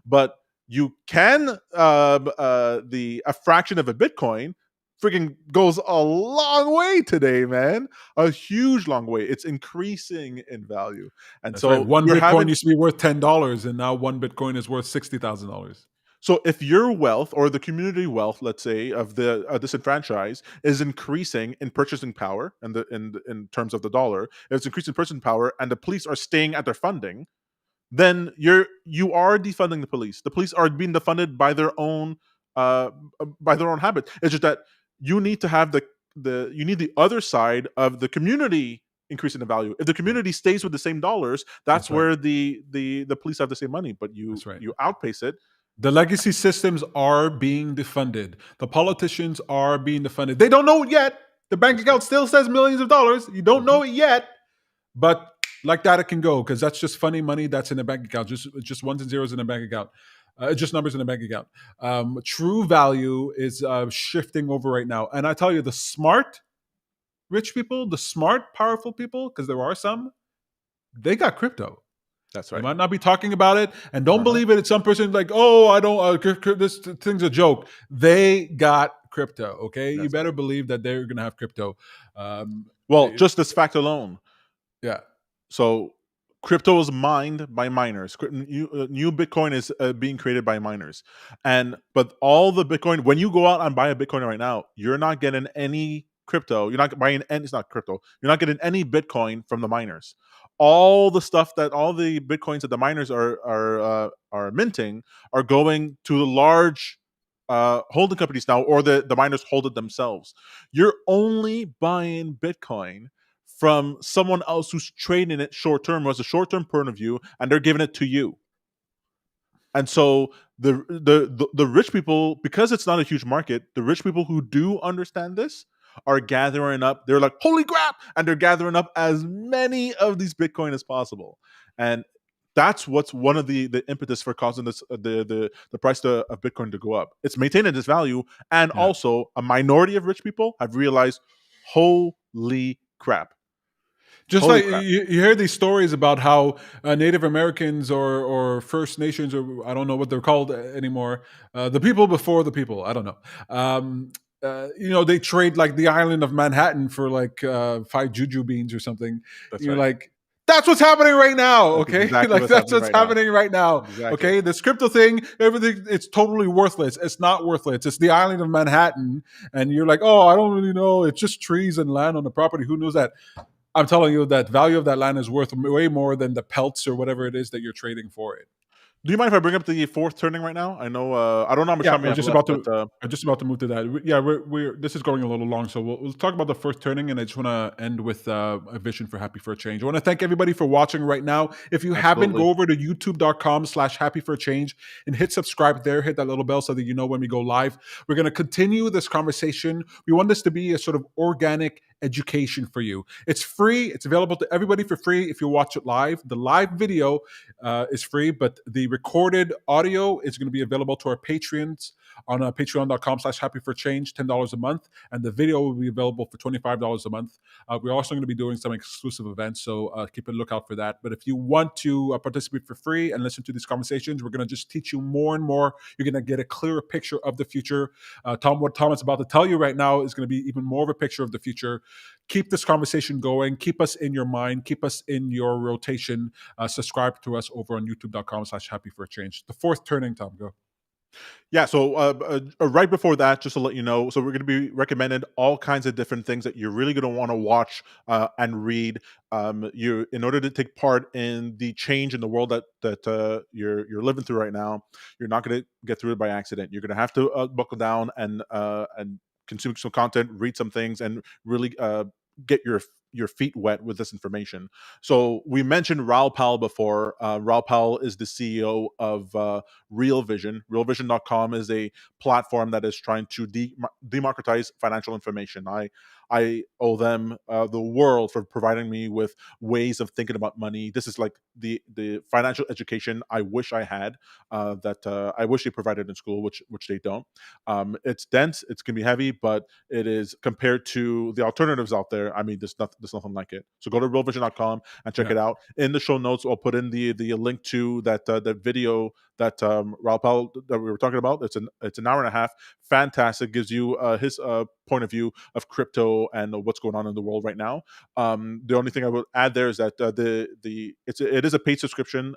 But you can, a fraction of a Bitcoin freaking goes a long way today, man. A huge long way. It's increasing in value. And That's so right. One you're Bitcoin having, used to be worth $10, and now one Bitcoin is worth $60,000. so if your wealth or the community wealth, let's say, of the disenfranchised is increasing in purchasing power and in terms of the dollar, if it's increasing purchasing power and the police are staying at their funding, then you are defunding the police. The police are being defunded by their own habit. It's just that you need to have you need the other side of the community increasing the value. If the community stays with the same dollars, that's right. where the police have the same money, but you outpace it. The legacy systems are being defunded. The politicians are being defunded. They don't know it yet. The bank account still says millions of dollars. You don't know it yet, but like that, it can go, because that's just funny money that's in a bank account. Just ones and zeros in a bank account. Just numbers in a bank account. True value is shifting over right now. And I tell you, the smart rich people, the smart, powerful people, because there are some, they got crypto. That's right. You might not be talking about it, and don't believe it. It's some person like, oh, I don't. This thing's a joke. They got crypto. Okay, you better believe that they're going to have crypto. Just this fact alone. Yeah. So crypto is mined by miners. New Bitcoin is being created by miners, but all the Bitcoin. When you go out and buy a Bitcoin right now, you're not getting any crypto. You're not buying any. It's not crypto. You're not getting any Bitcoin from the miners. All the Bitcoins that the miners are minting are going to the large holding companies now, or the miners hold it themselves. You're only buying Bitcoin from someone else who's trading it short term, who has a short term point of view, and they're giving it to you. And so the rich people, because it's not a huge market, the rich people who do understand this are gathering up. They're like, holy crap! And they're gathering up as many of these Bitcoin as possible. And that's what's one of the impetus for causing this the price of Bitcoin to go up. It's maintaining this value, and also a minority of rich people have realized, holy crap. Just holy like you hear these stories about how Native Americans or First Nations, or I don't know what they're called anymore, the people before the people, I don't know. They trade like the island of Manhattan for like 5 juju beans or something. You're like, that's what's happening right now, okay? Exactly that's what's happening right now. Exactly. Okay, this crypto thing, everything, it's totally worthless. It's not worthless. It's the island of Manhattan, and you're like, oh, I don't really know. It's just trees and land on the property. Who knows that? I'm telling you that value of that land is worth way more than the pelts or whatever it is that you're trading for it. Do you mind if I bring up the fourth turning right now? I know I don't know how much Yeah, time we have left, but I'm just about to move to that. Yeah, we're this is going a little long, so we'll talk about the first turning, and I just want to end with a vision for Happy for a Change. I want to thank everybody for watching right now. If you haven't, absolutely. go over to youtube.com/happy for a change and hit subscribe there. Hit that little bell so that you know when we go live. We're going to continue this conversation. We want this to be a sort of organic education for you. It's free. It's available to everybody for free if you watch it live. The live video is free, but the recorded audio is going to be available to our Patreons on patreon.com/happy for change, $10 a month. And the video will be available for $25 a month. We're also going to be doing some exclusive events, so keep a lookout for that. But if you want to participate for free and listen to these conversations, we're going to just teach you more and more. You're going to get a clearer picture of the future. What Tom is about to tell you right now is going to be even more of a picture of the future. Keep this conversation going. Keep us in your mind. Keep us in your rotation. Subscribe to us over on youtube.com/happy for a change. The fourth turning, Tom, go. Yeah, so right before that, just to let you know, so we're going to be recommended all kinds of different things that you're really going to want to watch and read. You, in order to take part in the change in the world that you're living through right now, you're not going to get through it by accident. You're going to have to buckle down and consume some content, read some things, and really get your feet wet with this information. So we mentioned Raul Pal before. Raul Pal is the CEO of Real Vision. RealVision.com is a platform that is trying to democratize financial information. I owe them the world for providing me with ways of thinking about money. This is like the financial education I wish I had, that I wish they provided in school, which they don't. It's dense, it's gonna be heavy, but it is, compared to the alternatives out there, I mean, there's nothing like it. So go to realvision.com and check Yeah. it out. In the show notes, I'll put in the link to that video that Raul Pal that we were talking about. It's an hour and a half. Fantastic. Gives you his point of view of crypto and what's going on in the world right now. The only thing I would add there is that it is a paid subscription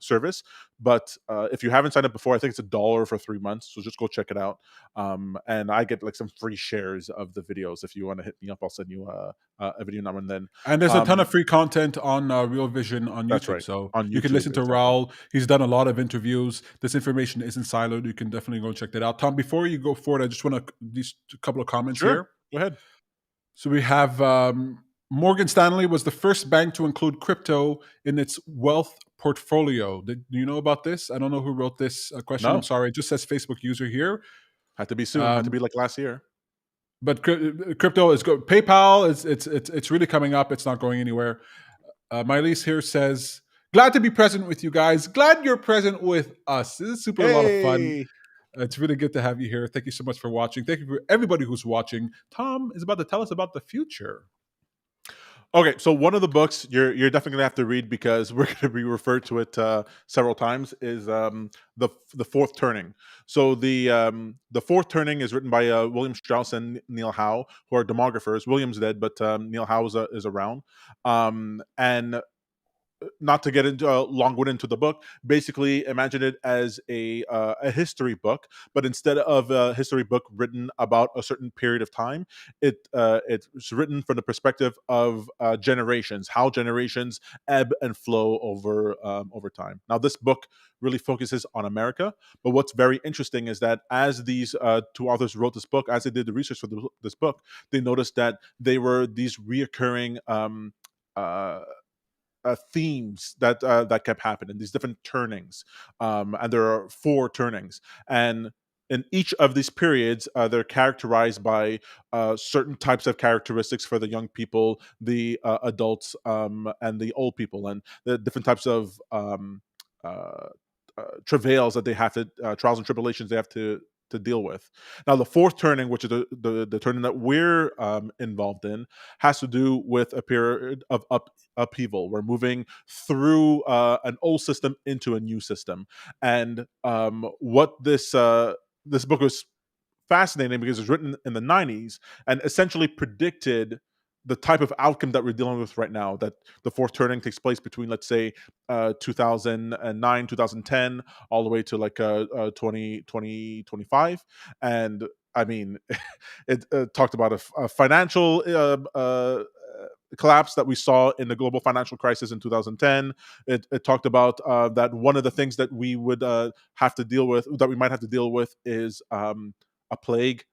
service, but if you haven't signed up before, I think it's $1 for 3 months. So just go check it out. And I get like some free shares of the videos. If you want to hit me up, I'll send you a video now and then. And there's a ton of free content on Real Vision on That's YouTube. right. So On you can YouTube, listen to exactly. Raul. He's done a lot of interviews. This information isn't siloed. You can definitely go and check that out. Tom, before you go forward, I just want to these a couple of comments Sure. here. Go ahead. So we have Morgan Stanley was the first bank to include crypto in its wealth portfolio. Do you know about this? I don't know who wrote this question. I'm No. sorry. It just says Facebook user here. Had to be soon. Had to be like last year. But crypto is good. PayPal it's really coming up. It's not going anywhere. Miley's here says, "Glad to be present with you guys. Glad you're present with us. This is super a lot of fun. Hey. It's really good to have you here. Thank you so much for watching. Thank you for everybody who's watching. Tom is about to tell us about the future." Okay, so one of the books you're definitely gonna have to read, because we're gonna be referred to it several times, is the Fourth Turning. So the Fourth Turning is written by William Strauss and Neil Howe, who are demographers. William's dead, but Neil Howe is around. And not to get into long-winded into the book, basically imagine it as a history book, but instead of a history book written about a certain period of time, it's written from the perspective of generations, how generations ebb and flow over time. Now, this book really focuses on America, but what's very interesting is that as these two authors wrote this book, as they did the research for this book, they noticed that they were these reoccurring uh, themes that kept happening, these different turnings, and there are 4 turnings, and in each of these periods, they're characterized by certain types of characteristics for the young people, the adults, and the old people, and the different types of uh, travails that they have to, trials and tribulations they have to deal with. Now, the fourth turning, which is the turning that we're involved in, has to do with a period of upheaval. We're moving through an old system into a new system, and what this book was fascinating because it was written in the 90s and essentially predicted the type of outcome that we're dealing with right now, that the fourth turning takes place between, let's say, 2009, 2010, all the way to like 2025. And I mean, it talked about a financial collapse that we saw in the global financial crisis in 2010. It talked about that one of the things that we would have to deal with, that we might have to deal with, is a plague,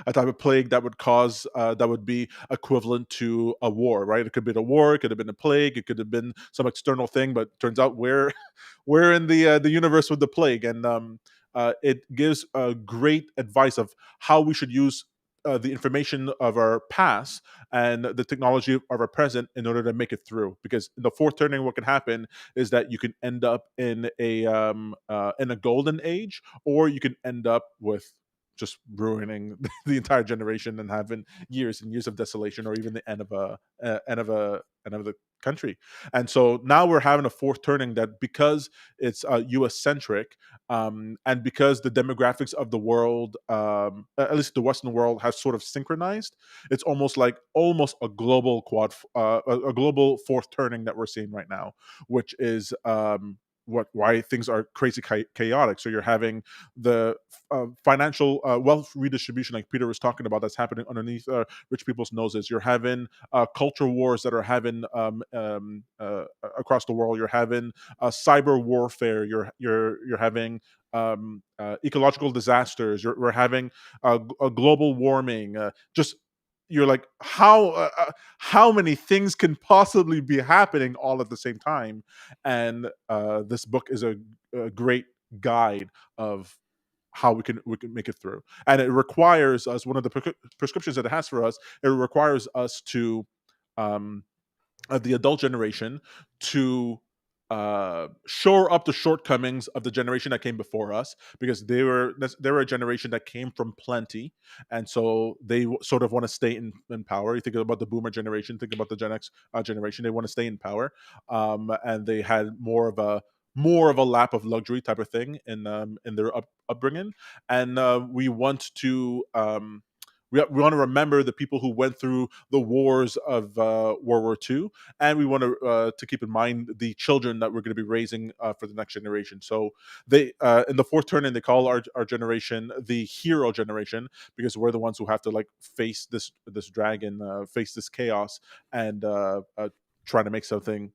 a type of plague that would cause that would be equivalent to a war, right? It could have been a war, it could have been a plague, it could have been some external thing, but turns out we're in the universe with the plague, and it gives great advice of how we should use the information of our past and the technology of our present in order to make it through. Because in the fourth turning, what can happen is that you can end up in a golden age, or you can end up with just ruining the entire generation and having years and years of desolation, or even the end of the country. And so now we're having a fourth turning, that because it's U.S. centric, and because the demographics of the world, at least the Western world, has sort of synchronized, it's almost a global a global fourth turning that we're seeing right now, which is why things are crazy chaotic. So you're having the financial wealth redistribution, like Peter was talking about, that's happening underneath rich people's noses. You're having culture wars that are having across the world. You're having cyber warfare. You're having ecological disasters. We're having a global warming. Just you're like, how many things can possibly be happening all at the same time? And this book is a great guide of how we can make it through. And it requires us, one of the prescriptions that it has for us, it requires us to the adult generation to shore up the shortcomings of the generation that came before us, because they were a generation that came from plenty, and so they sort of want to stay in power. You think about the boomer generation, think about the Gen X generation, they want to stay in power, and they had more of a lap of luxury type of thing in their upbringing, and we want to we want to remember the people who went through the wars of World War II, and we want to keep in mind the children that we're going to be raising for the next generation. So they in the fourth turn, and they call our generation the hero generation, because we're the ones who have to like face this dragon, face this chaos, and try to make something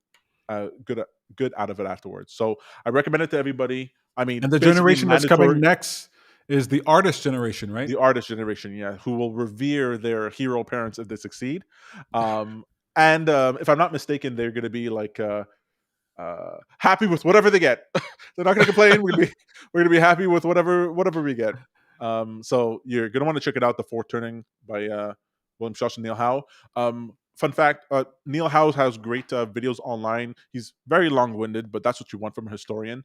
good out of it afterwards. So I recommend it to everybody. I mean, And the basically generation that's mandatory. coming next is the artist generation, right? The artist generation, yeah, who will revere their hero parents if they succeed. And if I'm not mistaken, they're going to be like happy with whatever they get. They're not going to complain. We're going to be happy with whatever we get. So you're going to want to check it out, The Fourth Turning by William Schultz and Neil Howe. Fun fact, Neil Howe has great videos online. He's very long-winded, but that's what you want from a historian.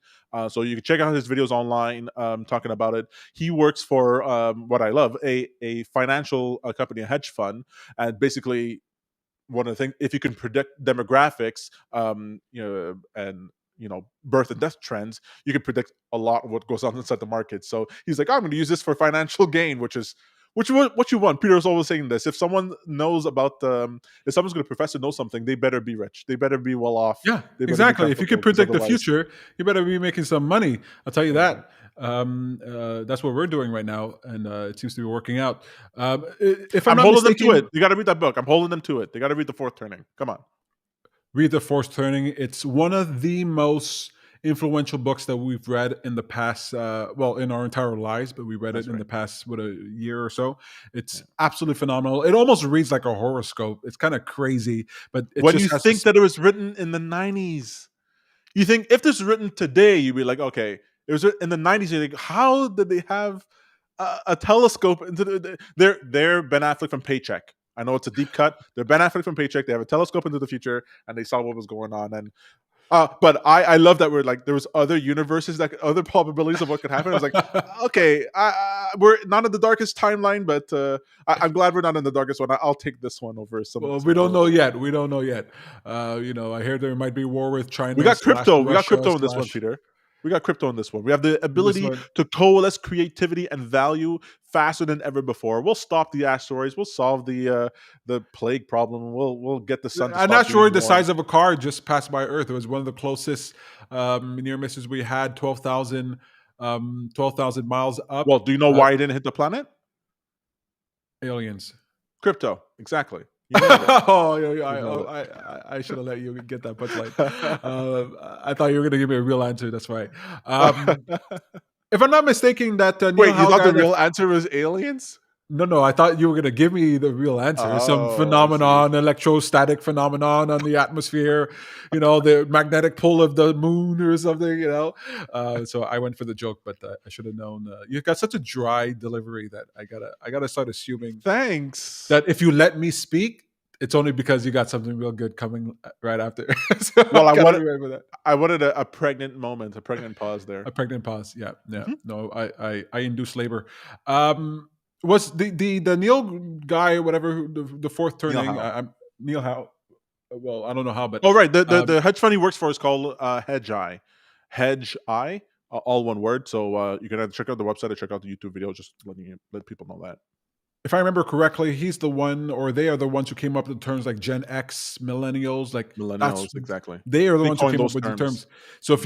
So you can check out his videos online talking about it. He works for what I love, a financial company, a hedge fund, and basically one of the things, if you can predict demographics, and birth and death trends, you can predict a lot of what goes on inside the market. So he's like, I'm going to use this for financial gain, which is what you want. Peter is always saying this. If someone knows about if someone's going to profess to know something, they better be rich. They better be well off. Yeah, They better be exactly. If you can comfortable, 'cause predict the otherwise- future, you better be making some money. I'll tell you that. That's what we're doing right now, and it seems to be working out. If I'm I'm not holding mistaken, them to it. You got to read that book. I'm holding them to it. They got to read The Fourth Turning. Come on. read The Fourth Turning. It's one of the most influential books that we've read in the past, in our entire lives, but we read That's it in right. the past, a year or so. It's absolutely phenomenal. It almost reads like a horoscope. It's kind of crazy, but it When just you has think that it was written in the 90s, you think if this was written today, you'd be like, okay, it was written in the 90s. You think, how did they have a telescope into they're Ben Affleck from Paycheck. I know it's a deep cut. They're Ben Affleck from Paycheck. They have a telescope into the future, and they saw what was going on. And but I love that we're like, there was other universes, other probabilities of what could happen. I was like, okay, we're not in the darkest timeline, but I'm glad we're not in the darkest one. I'll take this one over some. Well, we don't know yet. We don't know yet. I hear there might be war with China. We got crypto. We got Russia crypto in this one, Peter. We got crypto in this one. We have the ability to coalesce creativity and value faster than ever before. We'll stop the asteroids. We'll solve the plague problem. We'll get the sun. I'm not sure the size of a car just passed by Earth. It was one of the closest near misses we had. 12,000 miles up. Well, do you know why it didn't hit the planet? Aliens. Crypto, exactly. You nailed it. Oh, yeah, yeah, You nailed I should have let you get that punchline. it. I thought you were going to give me a real answer. That's why. If I'm not mistaken, that Neil Wait, you Howe thought guy the that real answer was aliens? no, I thought you were going to give me the real answer. Some Oh, I see. phenomenon, electrostatic phenomenon on the atmosphere, the magnetic pull of the moon or something. So I went for the joke, but I should have known. You got such a dry delivery that I gotta start assuming Thanks. that if you let me speak, it's only because you got something real good coming right after. So Well, I gotta be ready for that. I wanted a pregnant moment, a pregnant pause there. A pregnant pause. Yeah, yeah. Mhm. No, I induced labor. Was the Neil guy, whatever, the fourth Neil turning? Howe. I'm Neil Howe. Well, I don't know how, but Oh, right. um, The hedge fund he works for is called Hedge Eye. Hedge Eye, all one word. So you can either check out the website or check out the YouTube video. Just let people know that. if I remember correctly, he's the one, or they are the ones who came up with the terms like Gen X, millennials. Like Millennials, exactly. they are the They ones who coined came up those with the terms. terms. So if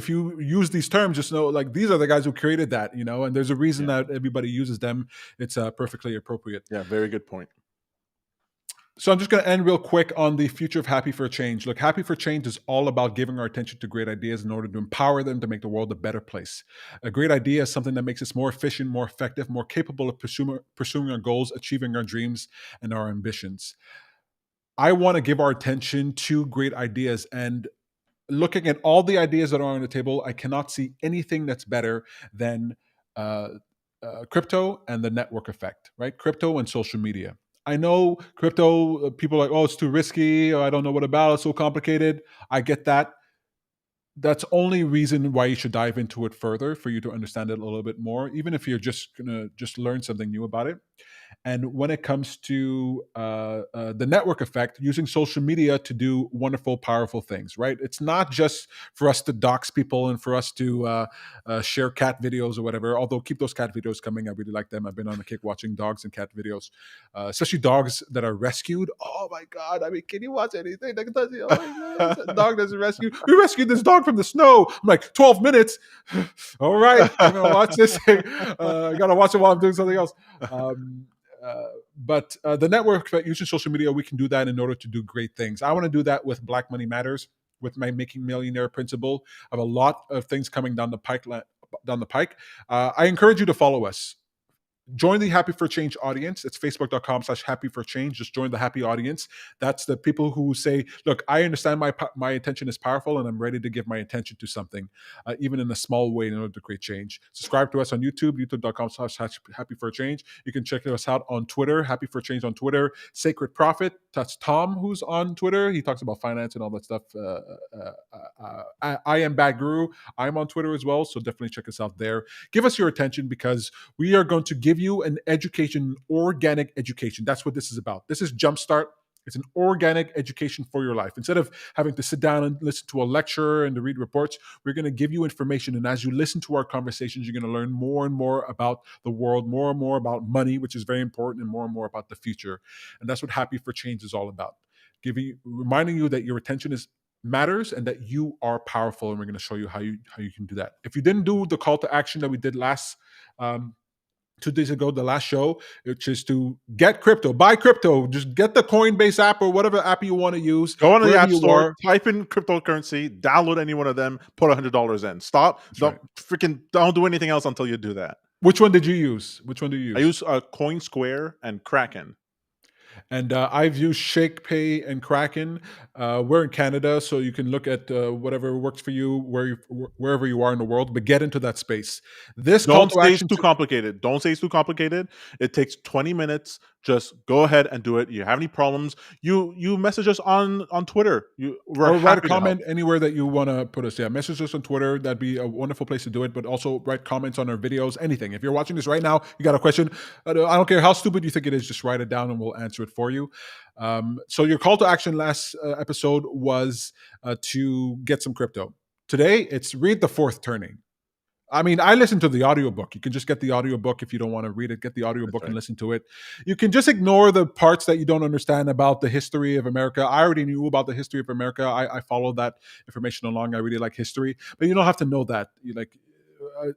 you use these terms, just know like these are the guys who created that, and there's a reason Yeah. that everybody uses them. It's perfectly appropriate. Yeah, very good point. So I'm just going to end real quick on the future of Happy for Change. Look, Happy for Change is all about giving our attention to great ideas in order to empower them to make the world a better place. A great idea is something that makes us more efficient, more effective, more capable of pursuing our goals, achieving our dreams and our ambitions. I want to give our attention to great ideas, and looking at all the ideas that are on the table, I cannot see anything that's better than uh, crypto and the network effect, right? Crypto and social media. I know crypto, people are like, oh, it's too risky, or I don't know what about, it's so complicated. I get that. That's only reason why you should dive into it further, for you to understand it a little bit more, even if you're just gonna just learn something new about it. And when it comes to the network effect, using social media to do wonderful, powerful things, right? It's not just for us to dox people and for us to share cat videos or whatever. Although keep those cat videos coming, I really like them. I've been on a kick watching dogs and cat videos, especially dogs that are rescued. Oh my god! I mean, can you watch anything that does? Oh my god, a dog that's rescued. We rescued this dog from the snow. I'm like 12 minutes. All right, I'm gonna watch this. I gotta watch it while I'm doing something else. But the network that using social media, we can do that in order to do great things. I want to do that with Black Money Matters, with my Making Millionaire principle. I have a lot of things coming down the pike. I encourage you to follow us. Join the Happy for Change audience. It's facebook.com/happy for change. Just join the happy audience. That's the people who say, look, I understand my attention is powerful and I'm ready to give my attention to something, even in a small way, in order to create change. Subscribe to us on YouTube, youtube.com/happy for change. You can check us out on Twitter, Happy for Change on Twitter. Sacred Prophet, that's Tom who's on Twitter. He talks about finance and all that stuff. I am Bad Guru. I'm on Twitter as well, so definitely check us out there. Give us your attention, because we are going to give you an education, organic education. That's what this is about. This is Jumpstart. It's an organic education for your life. Instead of having to sit down and listen to a lecture and to read reports, we're going to give you information. And as you listen to our conversations, you're going to learn more and more about the world, more and more about money, which is very important, and more about the future. And that's what Happy for Change is all about. Reminding you that your attention matters and that you are powerful, and we're going to show you how you can do that. If you didn't do the call to action that we did last 2 days ago, the last show, which is to get crypto, buy crypto, just get the Coinbase app or whatever app you want to use. Go on the wherever App you Store, are. type in cryptocurrency, download any one of them, put $100 in. Stop. That's Don't do anything else until you do that. Which one did you use? Which one do you use? I use CoinSquare and Kraken. And I've used ShakePay and Kraken. We're in Canada, so you can look at whatever works for you, wherever you are in the world, but get into that space. This call Don't to say it's action too complicated. Don't say it's too complicated. It takes 20 minutes. Just go ahead and do it. You have any problems, you message us on Twitter. We're or write a happy to help. comment anywhere that you want to put us. Yeah, message us on Twitter. That'd be a wonderful place to do it. But also write comments on our videos, anything. If you're watching this right now, you got a question, I don't care how stupid you think it is, just write it down and we'll answer it for you. So your call to action last episode was to get some crypto. Today, it's read The Fourth Turning. I mean, I listen to the audiobook. You can just get the audiobook if you don't want to read it. Get the audiobook and listen to it. You can just ignore the parts that you don't understand about the history of America. I already knew about the history of America. I followed that information along. I really like history. But you don't have to know that.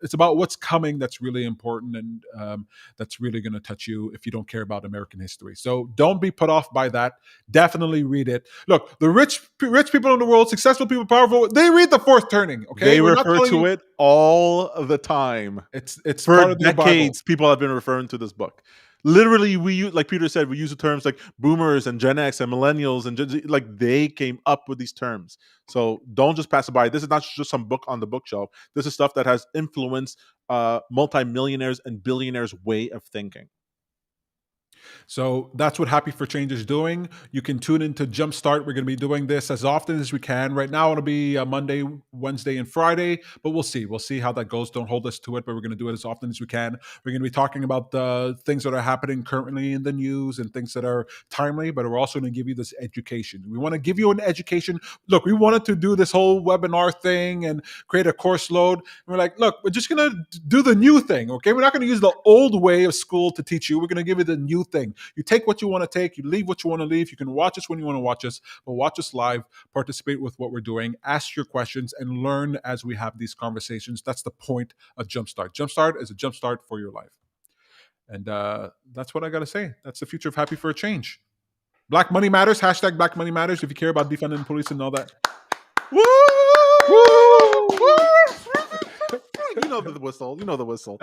it's about what's coming that's really important, and that's really going to touch you if you don't care about American history. So don't be put off by that. Definitely read it. Look, the rich people in the world, successful people, powerful, they read The Fourth Turning. Okay, They We're not refer telling to you- it all the time. It's For part of the Bible. decades, people have been referring to this book. Literally, we use, like Peter said, we use the terms like boomers and Gen X and millennials and Gen Z, like they came up with these terms. So don't just pass it by. This is not just some book on the bookshelf. This is stuff that has influenced multimillionaires and billionaires' way of thinking. So that's what Happy for Change is doing. You can tune into Jumpstart. We're going to be doing this as often as we can. Right now, it'll be Monday, Wednesday, and Friday, but we'll see. We'll see how that goes. Don't hold us to it, but we're going to do it as often as we can. We're going to be talking about the things that are happening currently in the news and things that are timely, but we're also going to give you this education. We want to give you an education. Look, we wanted to do this whole webinar thing and create a course load. And we're like, look, we're just going to do the new thing, okay? We're not going to use the old way of school to teach you. We're going to give you the new thing. You take what you want to take, you leave what you want to leave. You can watch us when you want to watch us, but watch us live, participate with what we're doing, ask your questions, and learn as we have these conversations. That's the point of Jumpstart. Jumpstart is a jumpstart for your life. And that's what I got to say. That's the future of Happy for a Change. Black Money Matters, hashtag Black Money Matters. If you care about defunding the police and all that. Woo! You know the whistle. You know the whistle.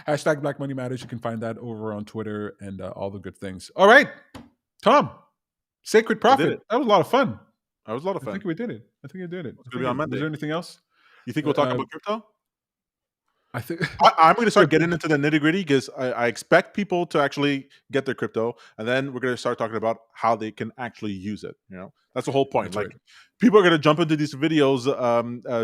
Hashtag Black Money Matters. You can find that over on Twitter and all the good things. All right, Tom, Sacred Prophet. That was a lot of fun. That was a lot of fun. I think we did it. It's gonna be on Monday. Is there anything else? You think we'll talk about crypto? I think I'm going to start getting into the nitty gritty because I expect people to actually get their crypto, and then we're going to start talking about how they can actually use it. You know, that's the whole point. That's like, people are going to jump into these videos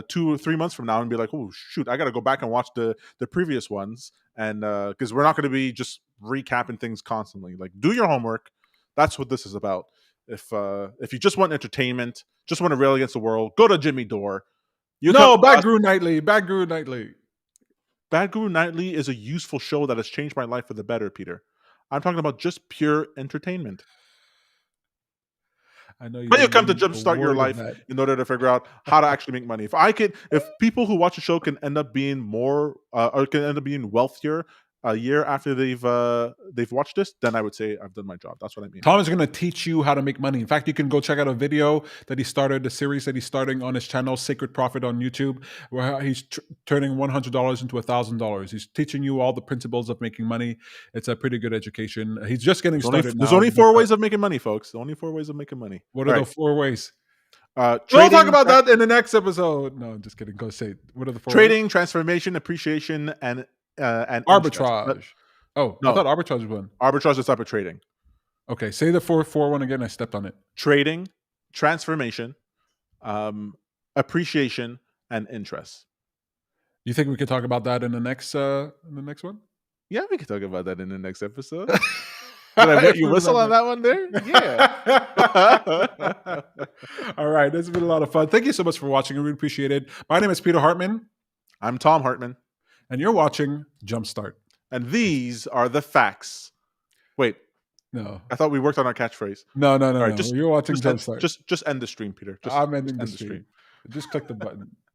2 or 3 months from now and be like, "Oh shoot, I got to go back and watch the previous ones," and because we're not going to be just recapping things constantly. Like, do your homework. That's what this is about. If you just want entertainment, just want to rail against the world, go to Jimmy Dore. Bad Guru Nightly. Bad Guru Nightly. Bad Guru Nightly is a useful show that has changed my life for the better, Peter. I'm talking about just pure entertainment. I know you come to jumpstart your life in order to figure out how to actually make money. If people who watch the show can end up being more or can end up being wealthier a year after they've watched this, then I would say I've done my job. That's what I mean. Tom is going to teach you how to make money. In fact, you can go check out a video that he started, the series that he's starting on his channel, Sacred Prophet on YouTube, where he's turning $100 into $1,000. He's teaching you all the principles of making money. It's a pretty good education. He's just getting started. There's only 4 ways of making money, folks. Only 4 ways of making money. What are the 4 ways? We'll talk about that in the next episode. No, I'm just kidding. Go say it. What are the 4 trading, ways? transformation, appreciation, and arbitrage. No. I thought arbitrage was one. Arbitrage is a type of trading. Okay, say the 4 one again. I stepped on it. Trading, transformation, appreciation, and interest. You think we could talk about that in the next one? Yeah, we could talk about that in the next episode. Did I make you whistle on that one there? Yeah. All right, this has been a lot of fun. Thank you so much for watching. I really appreciate it. My name is Peter Hartman. I'm Tom Hartman. And you're watching Jumpstart. And these are the facts. Wait. No. I thought we worked on our catchphrase. No. Right, you're watching Jumpstart. Just end the stream, Peter. I'm ending the stream. Just click the button.